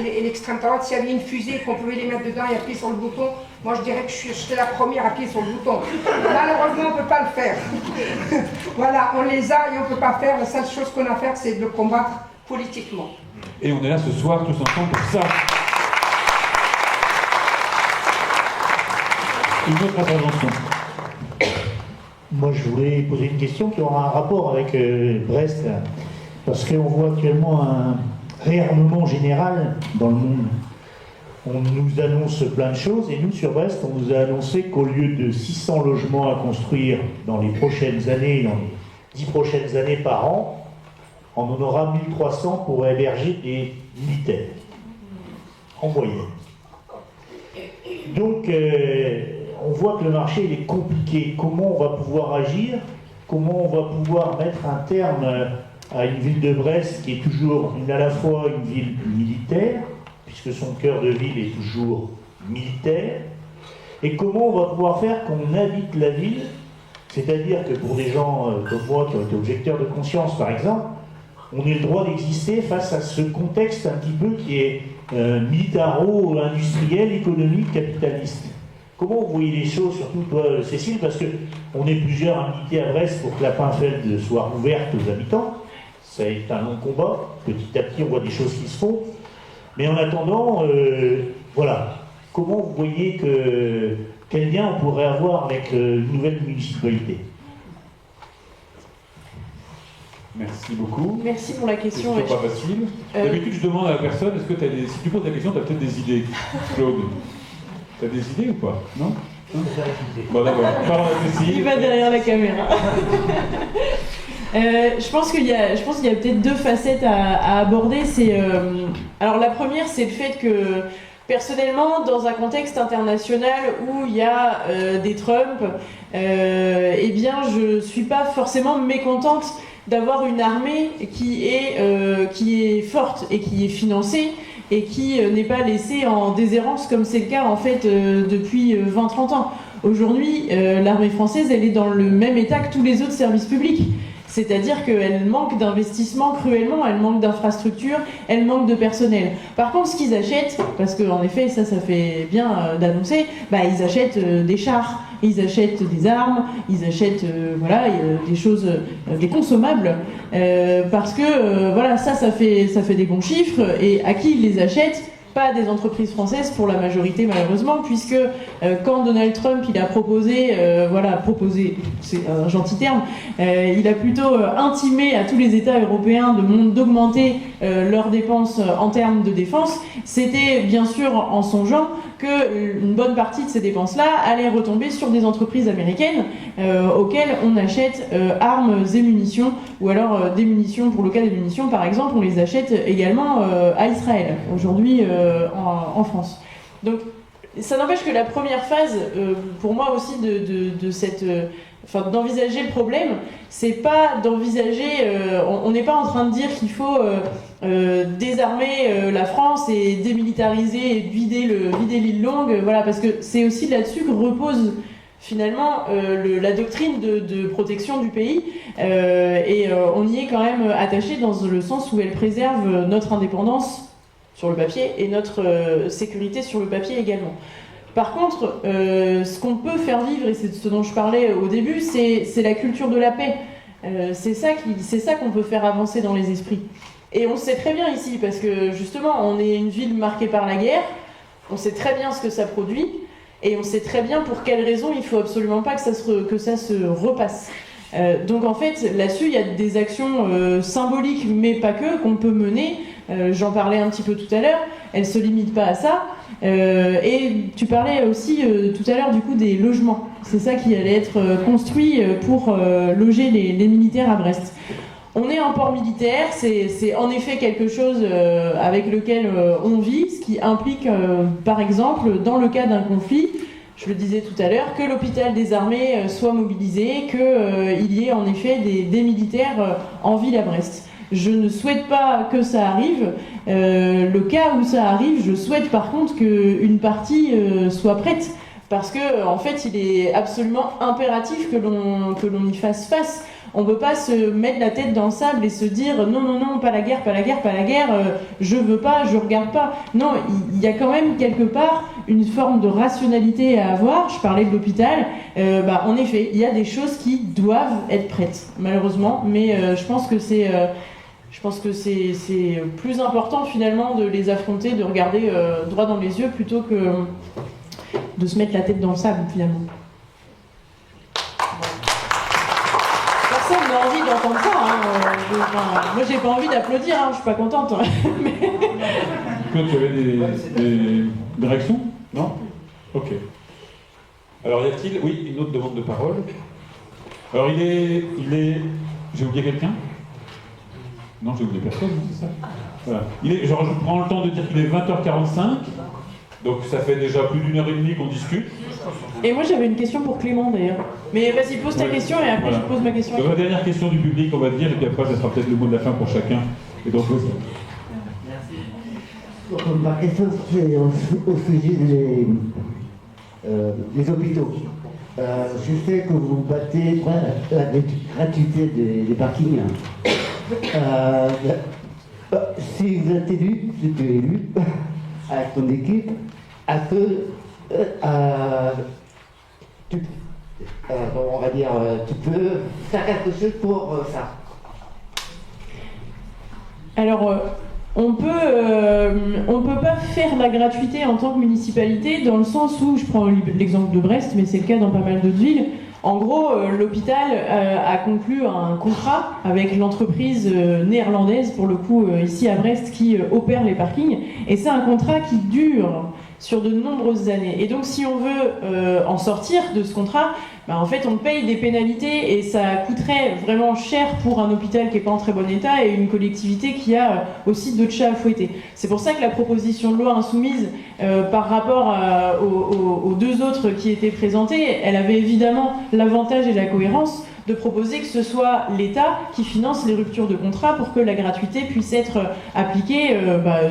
et l'extrême droite, s'il y avait une fusée qu'on pouvait les mettre dedans et appuyer sur le bouton, moi je dirais que j'étais la première à appuyer sur le bouton. Malheureusement, on ne peut pas le faire. Voilà, on les a et on ne peut pas faire. La seule chose qu'on a à faire, c'est de le combattre politiquement. Et on est là ce soir tous ensemble pour ça. Une autre intervention. Moi, je voulais poser une question qui aura un rapport avec Brest, parce qu'on voit actuellement un réarmement général dans le monde. On nous annonce plein de choses, et nous, sur Brest, on nous a annoncé qu'au lieu de 600 logements à construire dans les prochaines années, dans les 10 prochaines années par an, on en aura 1300 pour héberger des militaires, en moyenne. Donc, on voit que le marché il est compliqué. Comment on va pouvoir agir? Comment on va pouvoir mettre un terme à une ville de Brest qui est toujours à la fois une ville militaire, puisque son cœur de ville est toujours militaire, et comment on va pouvoir faire qu'on habite la ville, c'est-à-dire que pour des gens comme moi qui ont été objecteurs de conscience par exemple, on ait le droit d'exister face à ce contexte un petit peu qui est militaro-industriel, économique, capitaliste. Comment vous voyez les choses, surtout toi Cécile, parce qu'on est plusieurs à militer à Brest pour que la Pinfeld soit ouverte aux habitants. Ça a été un long combat, petit à petit on voit des choses qui se font. Mais en attendant, voilà, comment vous voyez quel lien on pourrait avoir avec une nouvelle municipalité? Merci beaucoup. Merci pour la question. C'est pas facile. D'habitude, je demande à la personne, est-ce que si tu poses la question, tu as peut-être des idées, Claude? Tu as des idées ou pas? Non? Bon, d'accord. Parlons à Cécile. Il va derrière la caméra. Je pense qu'il y a peut-être deux facettes à aborder. Alors la première, c'est le fait que personnellement, dans un contexte international où il y a des Trump, eh bien, je suis pas forcément mécontente d'avoir une armée qui est forte et qui est financée et qui n'est pas laissée en déshérence comme c'est le cas en fait depuis 20-30 ans. Aujourd'hui, l'armée française, elle est dans le même état que tous les autres services publics. C'est-à-dire qu'elle manque d'investissement cruellement, elle manque d'infrastructures, elle manque de personnel. Par contre, ce qu'ils achètent, parce qu'en effet, ça fait bien d'annoncer, ils achètent des chars, ils achètent des armes, ils achètent des choses, des consommables, parce que ça fait des bons chiffres, et à qui ils les achètent? Pas des entreprises françaises pour la majorité malheureusement, puisque quand Donald Trump il a proposé, c'est un gentil terme, il a plutôt intimé à tous les États européens d'augmenter leurs dépenses en termes de défense, c'était bien sûr en songeant qu'une bonne partie de ces dépenses-là allait retomber sur des entreprises américaines auxquelles on achète armes et munitions, ou alors des munitions, pour le cas des munitions par exemple, on les achète également à Israël, aujourd'hui en France. Donc ça n'empêche que la première phase, pour moi aussi, d'envisager le problème, c'est pas d'envisager, on n'est pas en train de dire qu'il faut désarmer la France et démilitariser et vider l'île Longue, voilà, parce que c'est aussi là-dessus que repose finalement la doctrine de protection du pays, et on y est quand même attaché dans le sens où elle préserve notre indépendance sur le papier et notre sécurité sur le papier également. Par contre, ce qu'on peut faire vivre, et c'est ce dont je parlais au début, c'est la culture de la paix. C'est ça qu'on peut faire avancer dans les esprits. Et on le sait très bien ici, parce que justement, on est une ville marquée par la guerre, on sait très bien ce que ça produit, et on sait très bien pour quelles raisons il ne faut absolument pas que ça se repasse. Donc en fait, là-dessus, il y a des actions symboliques, mais pas que, qu'on peut mener. J'en parlais un petit peu tout à l'heure, elles ne se limitent pas à ça. Et tu parlais aussi tout à l'heure du coup des logements. C'est ça qui allait être construit pour loger les militaires à Brest. On est un port militaire, c'est en effet quelque chose avec lequel on vit, ce qui implique par exemple, dans le cas d'un conflit, je le disais tout à l'heure, que l'hôpital des armées soit mobilisé, qu'il y ait en effet des militaires en ville à Brest. Je ne souhaite pas que ça arrive. Le cas où ça arrive, je souhaite par contre qu'une partie soit prête. Parce que, en fait, il est absolument impératif que l'on y fasse face. On ne peut pas se mettre la tête dans le sable et se dire non, non, non, pas la guerre, pas la guerre, pas la guerre, je veux pas, je regarde pas. Non, il y a quand même quelque part une forme de rationalité à avoir. Je parlais de l'hôpital. En effet, il y a des choses qui doivent être prêtes, malheureusement. Mais je pense que c'est plus important finalement de les affronter, de regarder droit dans les yeux plutôt que de se mettre la tête dans le sable finalement. Personne n'a envie d'entendre ça. Moi j'ai pas envie d'applaudir, je suis pas contente. Claude, tu avais des réactions? Non? Ok. Alors y a-t-il, oui, une autre demande de parole? Alors il est... J'ai oublié quelqu'un? Non, j'ai oublié personne, c'est ça? Voilà. Je prends le temps de dire qu'il est 20h45, donc ça fait déjà plus d'1h30 qu'on discute. Et moi j'avais une question pour Clément d'ailleurs. Mais vas-y, pose ta question et après je pose ma question. Donc, la dernière question du public, on va dire, et puis après ça sera peut-être le mot de la fin pour chacun. Et donc, ma question c'est au sujet des hôpitaux. Je sais que vous vous battez pour la gratuité des parkings. Si vous êtes élu, si tu es élu, avec ton équipe, est-ce que on va dire, tu peux faire quelque chose pour ça? Alors, on peut pas faire la gratuité en tant que municipalité, dans le sens où, je prends l'exemple de Brest, mais c'est le cas dans pas mal d'autres villes. En gros, l'hôpital a conclu un contrat avec l'entreprise néerlandaise, pour le coup, ici à Brest, qui opère les parkings. Et c'est un contrat qui dure sur de nombreuses années. Et donc, si on veut en sortir de ce contrat, en fait, on paye des pénalités et ça coûterait vraiment cher pour un hôpital qui n'est pas en très bon état et une collectivité qui a aussi d'autres chats à fouetter. C'est pour ça que la proposition de loi insoumise, par rapport aux deux autres qui étaient présentées, elle avait évidemment l'avantage et la cohérence de proposer que ce soit l'État qui finance les ruptures de contrat pour que la gratuité puisse être appliquée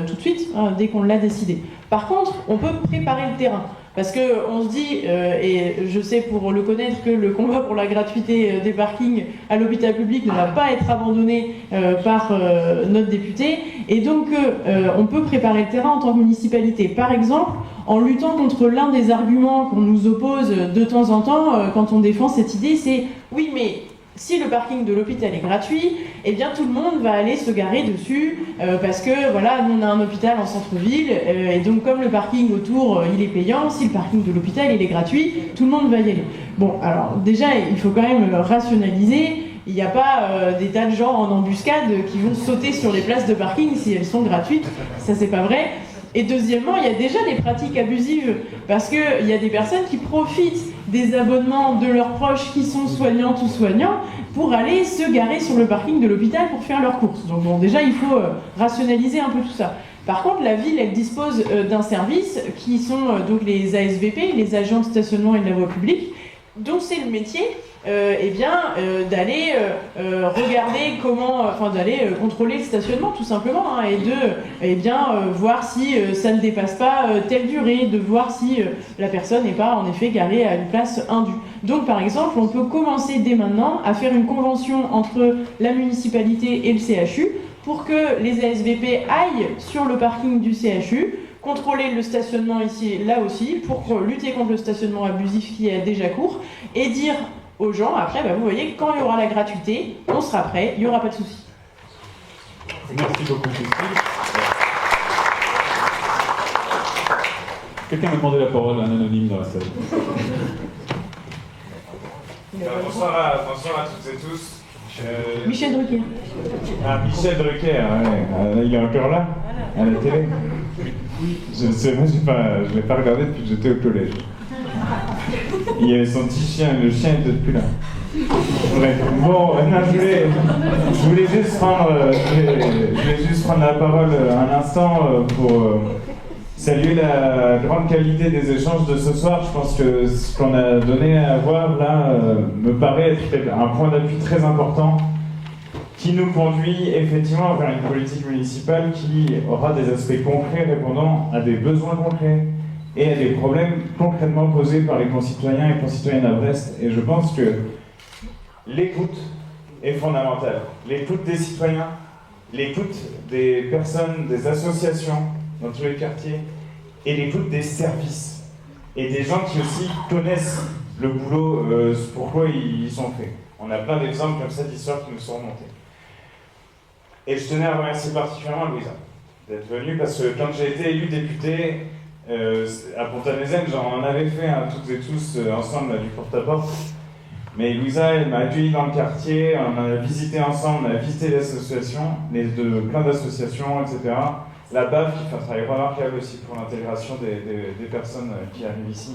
tout de suite, dès qu'on l'a décidé. Par contre, on peut préparer le terrain. Parce qu'on se dit, et je sais pour le connaître, que le combat pour la gratuité des parkings à l'hôpital public ne va pas être abandonné par notre député. Et donc, on peut préparer le terrain en tant que municipalité. Par exemple, en luttant contre l'un des arguments qu'on nous oppose de temps en temps quand on défend cette idée, c'est « oui, mais si le parking de l'hôpital est gratuit, eh bien tout le monde va aller se garer dessus parce que voilà, nous on a un hôpital en centre-ville et donc comme le parking autour il est payant, si le parking de l'hôpital il est gratuit, tout le monde va y aller. » Bon, alors déjà il faut quand même rationaliser. Il n'y a pas des tas de gens en embuscade qui vont sauter sur les places de parking si elles sont gratuites. Ça c'est pas vrai. Et deuxièmement, il y a déjà des pratiques abusives parce qu'il y a des personnes qui profitent des abonnements de leurs proches qui sont soignantes ou soignants pour aller se garer sur le parking de l'hôpital pour faire leurs courses. Donc bon, déjà, il faut rationaliser un peu tout ça. Par contre, la ville, elle dispose d'un service qui sont donc les ASVP, les agents de stationnement et de la voie publique, dont c'est le métier d'aller regarder d'aller contrôler le stationnement tout simplement et de voir si ça ne dépasse pas telle durée, de voir si la personne n'est pas en effet garée à une place indue. Donc par exemple, on peut commencer dès maintenant à faire une convention entre la municipalité et le CHU pour que les ASVP aillent sur le parking du CHU, contrôler le stationnement ici, là aussi, pour lutter contre le stationnement abusif qui est déjà court, et dire aux gens, après, vous voyez, quand il y aura la gratuité, on sera prêt, il n'y aura pas de souci. Merci beaucoup, Cécile. Quelqu'un m'a demandé la parole, un anonyme dans la salle. Bonsoir à toutes et tous. Michel Drucker. Ah, Michel Drucker, ouais. Il est encore là, à la télé. Moi, je ne l'ai pas regardé depuis que j'étais au collège. Il y avait son petit chien, le chien n'était plus là. Bref, bon, non, je voulais juste prendre la parole un instant pour saluer la grande qualité des échanges de ce soir. Je pense que ce qu'on a donné à voir là me paraît être un point d'appui très important qui nous conduit effectivement vers une politique municipale qui aura des aspects concrets répondant à des besoins concrets et à des problèmes concrètement posés par les concitoyens et concitoyennes à Brest. Et je pense que l'écoute est fondamentale. L'écoute des citoyens, l'écoute des personnes, des associations dans tous les quartiers, et l'écoute des services et des gens qui aussi connaissent le boulot, pourquoi ils sont faits. On a plein d'exemples comme ça d'histoires qui nous sont remontées. Et je tenais à remercier particulièrement Louisa d'être venue, parce que quand j'ai été élu député à Pont-à-Mézène, j'en avais fait toutes et tous ensemble du porte-à-porte. Mais Louisa, elle m'a accueilli dans le quartier, on a visité ensemble, on a visité l'association, plein d'associations, etc. La BAF qui fait un travail remarquable aussi pour l'intégration des personnes qui arrivent ici.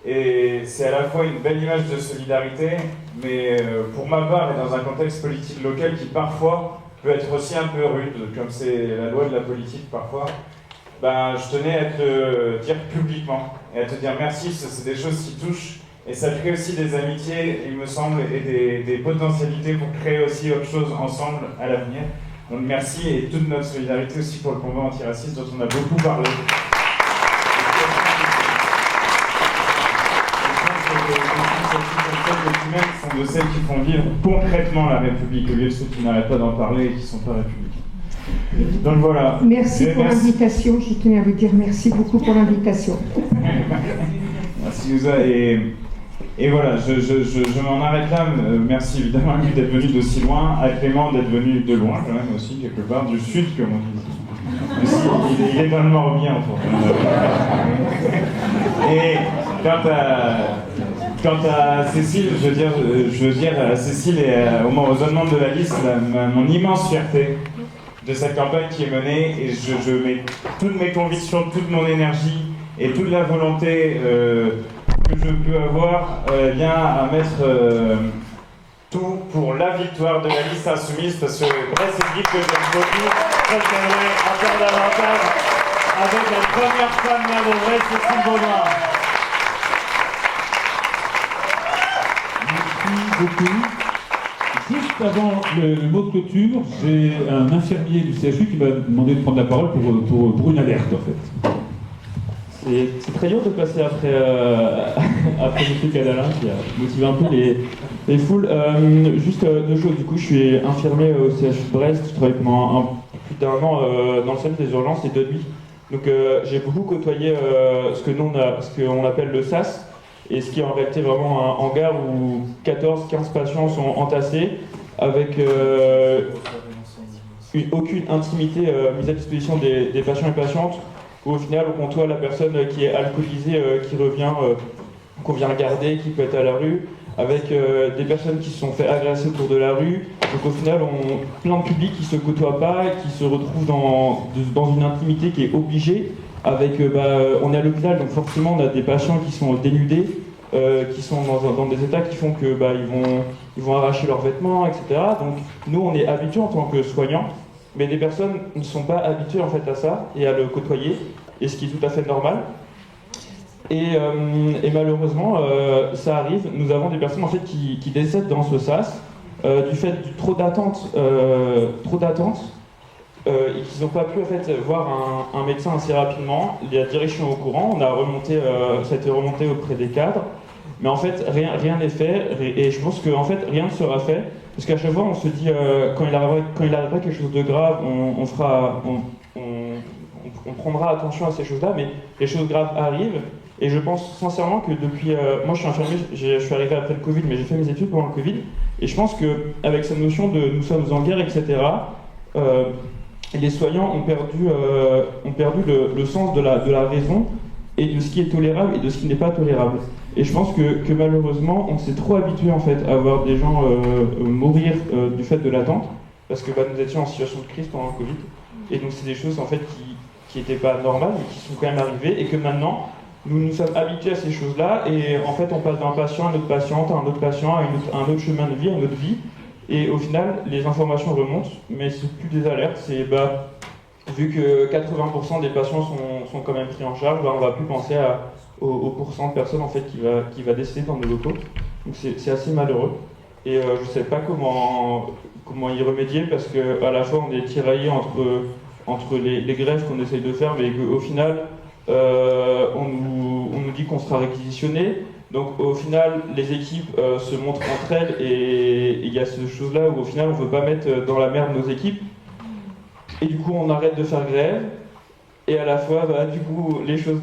Et c'est à la fois une belle image de solidarité, mais pour ma part, et dans un contexte politique local qui parfois peut être aussi un peu rude, comme c'est la loi de la politique parfois, je tenais à te le dire publiquement et à te dire merci, parce que c'est des choses qui touchent. Et ça crée aussi des amitiés, il me semble, et des potentialités pour créer aussi autre chose ensemble à l'avenir. Donc merci, et toute notre solidarité aussi pour le combat antiraciste dont on a beaucoup parlé. Les sont de celles qui font vivre concrètement la République, au lieu de ceux qui n'arrêtent pas d'en parler et qui ne sont pas républicains. Donc voilà. Merci pour l'invitation, je tenais à vous dire merci beaucoup pour l'invitation. Merci Ouza, et voilà, je m'en arrête là. Merci évidemment à lui d'être venu d'aussi loin, à Clément d'être venu de loin quand même aussi, quelque part, du sud comme on dit. Aussi, il est dans le Morbihan pour Et quant à Cécile, je veux dire à Cécile et aux autres membres de la liste, mon immense fierté de cette campagne qui est menée, et je mets toutes mes convictions, toute mon énergie et toute la volonté que je peux avoir à mettre tout pour la victoire de la liste insoumise, parce que Brest c'est une ville que j'aime beaucoup. J'aimerais encore davantage avec la première femme maire de Brest, Cécile Baudouin. Merci beaucoup. Juste avant le mot de clôture, j'ai un infirmier du CHU qui m'a demandé de prendre la parole pour une alerte en fait. C'est très dur de passer après M. Cadalin qui a motivé un peu les foules. Juste deux choses, du coup je suis infirmier au CHU de Brest, je travaille pendant plus d'un an dans le service des urgences et de nuit. Donc j'ai beaucoup côtoyé ce qu'on appelle le SAS, et ce qui est en réalité vraiment un hangar où 14-15 patients sont entassés avec aucune intimité mise à disposition des patients et patientes, où au final on côtoie la personne qui est alcoolisée, qui revient, qu'on vient regarder, qui peut être à la rue, avec des personnes qui se sont fait agresser autour de la rue. Donc au final on a plein de publics qui ne se côtoient pas, qui se retrouvent dans une intimité qui est obligée. Avec, on est à l'hôpital, donc forcément on a des patients qui sont dénudés, qui sont dans des états qui font que ils vont arracher leurs vêtements, etc. Donc nous on est habitués en tant que soignants, mais des personnes ne sont pas habituées en fait à ça et à le côtoyer, et ce qui est tout à fait normal. Et malheureusement ça arrive, nous avons des personnes en fait qui décèdent dans ce SAS du fait de trop d'attentes. Et qu'ils n'ont pas pu en fait voir un médecin assez rapidement. La direction est au courant, ça a été remonté auprès des cadres, mais en fait rien n'est fait, et je pense que en fait rien ne sera fait Parce qu'à chaque fois, on se dit, quand il arrivera quelque chose de grave, on prendra attention à ces choses-là, mais les choses graves arrivent. Et je pense sincèrement que depuis... moi, je suis infirmier, je suis arrivé après le Covid, mais j'ai fait mes études pendant le Covid. Et je pense qu'avec cette notion de nous sommes en guerre, etc., les soignants ont perdu le sens de la raison et de ce qui est tolérable et de ce qui n'est pas tolérable. Et je pense que malheureusement, on s'est trop habitué en fait à voir des gens mourir du fait de l'attente, parce que nous étions en situation de crise pendant le Covid. Et donc c'est des choses en fait qui n'étaient pas normales, mais qui sont quand même arrivées, et que maintenant, nous nous sommes habitués à ces choses-là, et en fait on passe d'un patient à une autre patiente, à un autre patient, à un autre chemin de vie, à une autre vie, et au final les informations remontent, mais c'est plus des alertes, c'est vu que 80% des patients sont quand même pris en charge, on va plus penser au pourcent de personnes en fait qui va décéder dans nos locaux, donc c'est assez malheureux, et je ne sais pas comment y remédier, parce qu'à la fois on est tiraillé entre les grèves qu'on essaye de faire, mais qu'au final on nous dit qu'on sera réquisitionné. Donc au final, les équipes se montrent entre elles, et il y a cette chose-là où au final on ne veut pas mettre dans la merde nos équipes. Et du coup on arrête de faire grève, et à la fois du coup les choses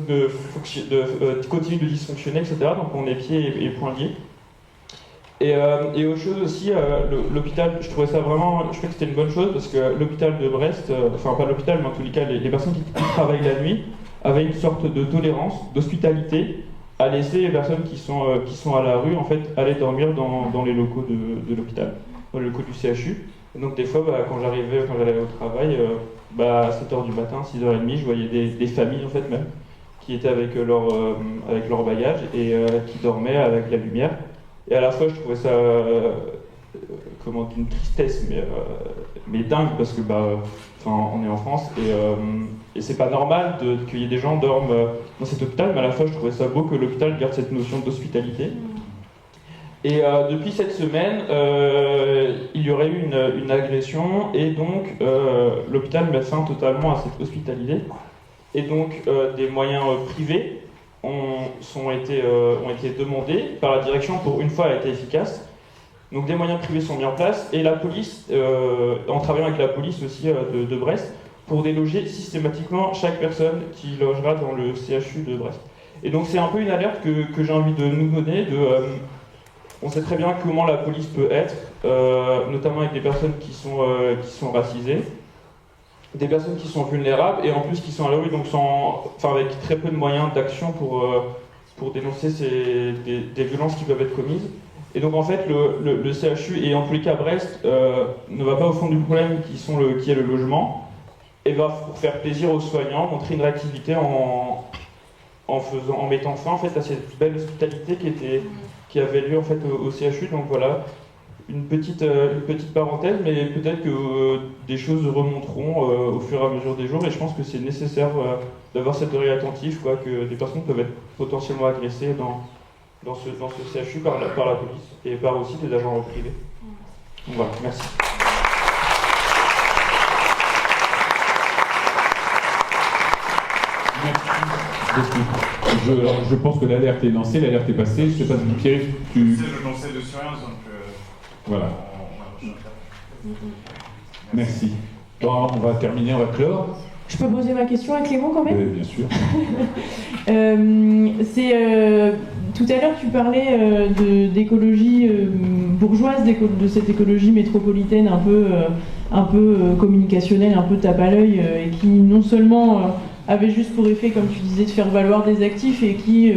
continuent de dysfonctionner, etc. Donc on est pieds et poings liés. Et autre chose aussi, l'hôpital, je trouvais que c'était une bonne chose, parce que l'hôpital de Brest, enfin pas l'hôpital, mais en tous les cas les personnes qui travaillent la nuit avaient une sorte de tolérance, d'hospitalité, à laisser les personnes qui sont à la rue en fait aller dormir dans les locaux de l'hôpital, dans les locaux du CHU. Et donc des fois, quand j'allais au travail, à 7h du matin, 6h30, je voyais des familles en fait même, qui étaient avec leur bagage et qui dormaient avec la lumière. Et à la fois, je trouvais ça d'une tristesse, mais dingue, parce que on est en France, et c'est pas normal qu'il y ait des gens qui dorment dans cet hôpital, mais à la fois, je trouvais ça beau que l'hôpital garde cette notion d'hospitalité. Et depuis cette semaine, il y aurait eu une agression, et donc l'hôpital met fin totalement à cette hospitalité. Et donc des moyens privés ont été demandés par la direction pour une fois être efficace. Donc des moyens privés sont mis en place, et la police, en travaillant avec la police aussi de Brest, pour déloger systématiquement chaque personne qui logera dans le CHU de Brest. Et donc c'est un peu une alerte que j'ai envie de nous donner. On sait très bien comment la police peut être, notamment avec des personnes qui sont racisées, des personnes qui sont vulnérables, et en plus qui sont à la rue, donc avec très peu de moyens d'action pour dénoncer des violences qui peuvent être commises. Et donc en fait le CHU, et en tous les cas Brest, ne va pas au fond du problème qui est le logement, et va, pour faire plaisir aux soignants, montrer une réactivité en mettant fin en fait à cette belle hospitalité qui avait lieu en fait au CHU. Donc voilà, une petite parenthèse, mais peut-être que des choses remonteront au fur et à mesure des jours, et je pense que c'est nécessaire d'avoir cette oreille attentive, que des personnes peuvent être potentiellement agressées dans ce CHU par la police, et par aussi des agents privés. Donc voilà, merci. Je pense que l'alerte est lancée, l'alerte est passée. Je sais pas si Pierre, tu... C'est le conseil de surveillance, donc... Voilà. Merci. Bon, on va terminer, on va clore. Je peux poser ma question à Clément quand même ? Bien sûr. Tout à l'heure, tu parlais d'écologie bourgeoise, de cette écologie métropolitaine un peu communicationnelle, un peu tape à l'œil, et qui non seulement avait juste pour effet, comme tu disais, de faire valoir des actifs, et qui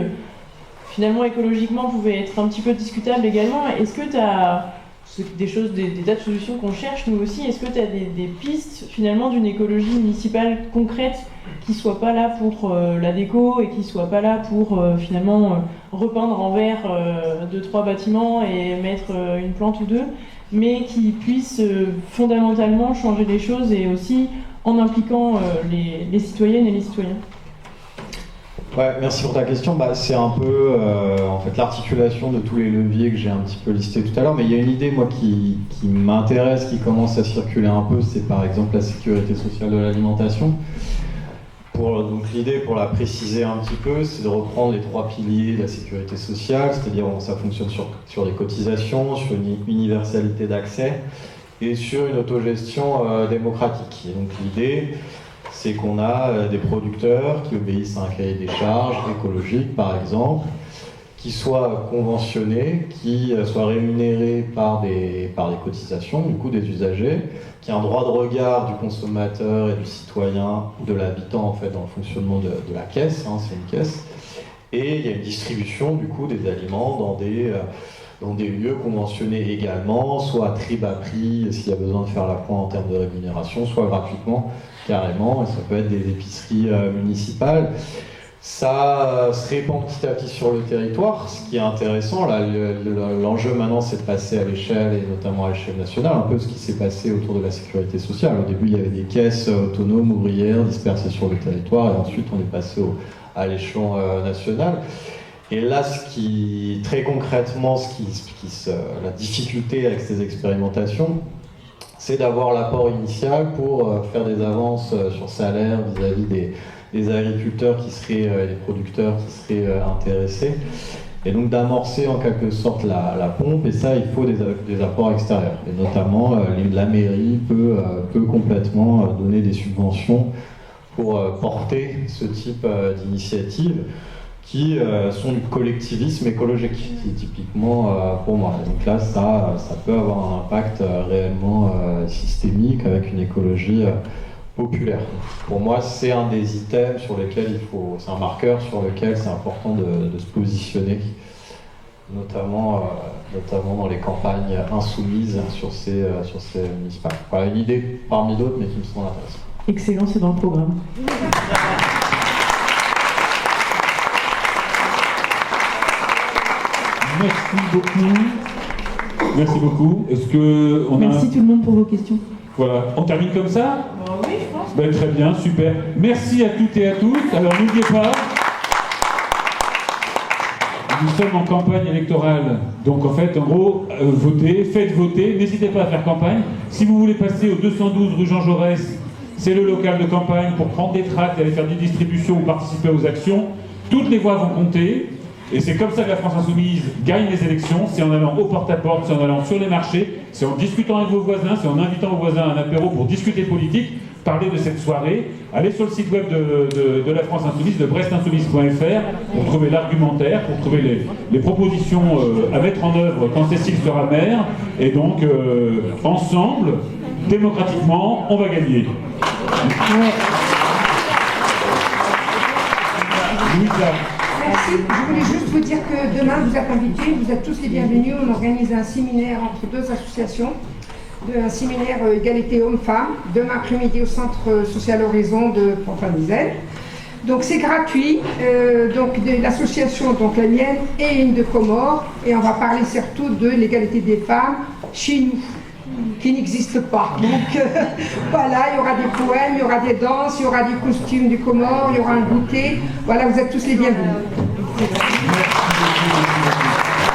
finalement écologiquement pouvait être un petit peu discutable également. Est-ce que tu as des tas de solutions qu'on cherche nous aussi, est-ce que tu as des pistes finalement d'une écologie municipale concrète qui soit pas là pour la déco, et qui soit pas là pour finalement repeindre en vert 2-3 bâtiments et mettre une plante ou deux, mais qui puisse fondamentalement changer les choses, et aussi en impliquant les citoyennes et les citoyens? Ouais, merci pour ta question. C'est un peu en fait l'articulation de tous les leviers que j'ai un petit peu listés tout à l'heure, mais il y a une idée moi qui m'intéresse, qui commence à circuler un peu, c'est par exemple la sécurité sociale de l'alimentation. Donc l'idée, pour la préciser un petit peu, c'est de reprendre les 3 piliers de la sécurité sociale, c'est-à-dire ça fonctionne sur des cotisations, sur une universalité d'accès et sur une autogestion démocratique. Et donc l'idée, c'est qu'on a des producteurs qui obéissent à un cahier des charges écologique, par exemple, qui soient conventionnés, qui soient rémunérés par des cotisations, du coup des usagers, qui a un droit de regard du consommateur et du citoyen, de l'habitant en fait dans le fonctionnement de la caisse, c'est une caisse, et il y a une distribution du coup des aliments dans des lieux conventionnés également, soit à très bas prix s'il y a besoin de faire la pointe en termes de rémunération, soit gratuitement carrément, et ça peut être des épiceries municipales. Ça se répand petit à petit sur le territoire, ce qui est intéressant. Là, l'enjeu maintenant, c'est de passer à l'échelle, et notamment à l'échelle nationale, un peu ce qui s'est passé autour de la sécurité sociale. Au début, il y avait des caisses autonomes, ouvrières, dispersées sur le territoire, et ensuite, on est passé à l'échelon national. Et là, très concrètement, la difficulté avec ces expérimentations, c'est d'avoir l'apport initial pour faire des avances sur salaire vis-à-vis des agriculteurs des producteurs qui seraient intéressés, et donc d'amorcer en quelque sorte la pompe, et ça il faut des apports extérieurs, et notamment la mairie peut complètement donner des subventions pour porter ce type d'initiatives qui sont du collectivisme écologique, qui est typiquement pour moi. Et donc là, ça peut avoir un impact réellement systémique avec une écologie populaire. Pour moi, c'est un des items sur lesquels c'est un marqueur sur lequel c'est important de se positionner, notamment dans les campagnes insoumises sur ces municipales. Voilà une idée parmi d'autres, mais qui me semble intéressante. Excellent, c'est dans le programme. Merci beaucoup. Merci beaucoup. Merci tout le monde pour vos questions. Voilà, on termine comme ça ? Oui, je pense. Très bien, super. Merci à toutes et à tous. Alors n'oubliez pas, nous sommes en campagne électorale. Donc en fait, en gros, votez, faites voter, n'hésitez pas à faire campagne. Si vous voulez passer au 212 rue Jean Jaurès, c'est le local de campagne pour prendre des tracts, aller faire des distributions ou participer aux actions. Toutes les voix vont compter. Et c'est comme ça que la France Insoumise gagne les élections, c'est en allant au porte-à-porte, c'est en allant sur les marchés, c'est en discutant avec vos voisins, c'est en invitant vos voisins à un apéro pour discuter politique, parler de cette soirée. Allez sur le site web de la France Insoumise, de brestinsoumise.fr, pour trouver l'argumentaire, pour trouver les propositions à mettre en œuvre quand Cécile sera maire. Et donc, ensemble, démocratiquement, on va gagner. Louisa. Merci. Je voulais juste vous dire que demain, vous êtes invités, vous êtes tous les bienvenus. On organise un séminaire entre 2 associations, un séminaire égalité hommes-femmes, demain après-midi au Centre Social Horizon de Pont-Saint-Michel. Donc c'est gratuit, donc de l'association, donc la mienne et une de Comores, et on va parler surtout de l'égalité des femmes chez nous, qui n'existe pas. Donc voilà, il y aura des poèmes, il y aura des danses, il y aura des costumes du Comores, il y aura un goûter. Voilà, vous êtes tous les bienvenus.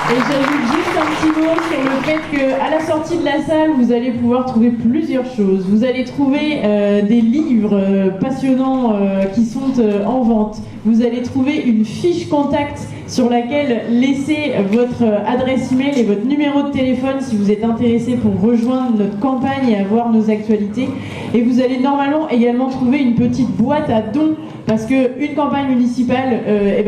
Et j'ajoute juste un petit mot sur le fait qu'à la sortie de la salle, vous allez pouvoir trouver plusieurs choses. Vous allez trouver des livres passionnants qui sont en vente. Vous allez trouver une fiche contact sur laquelle laisser votre adresse email et votre numéro de téléphone si vous êtes intéressé pour rejoindre notre campagne et avoir nos actualités. Et vous allez normalement également trouver une petite boîte à dons, parce qu'une campagne municipale,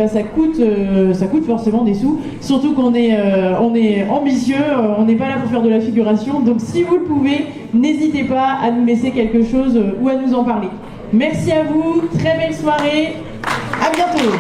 ça coûte forcément des sous, surtout qu'on est ambitieux, on n'est pas là pour faire de la figuration. Donc si vous le pouvez, n'hésitez pas à nous laisser quelque chose ou à nous en parler. Merci à vous, très belle soirée, à bientôt.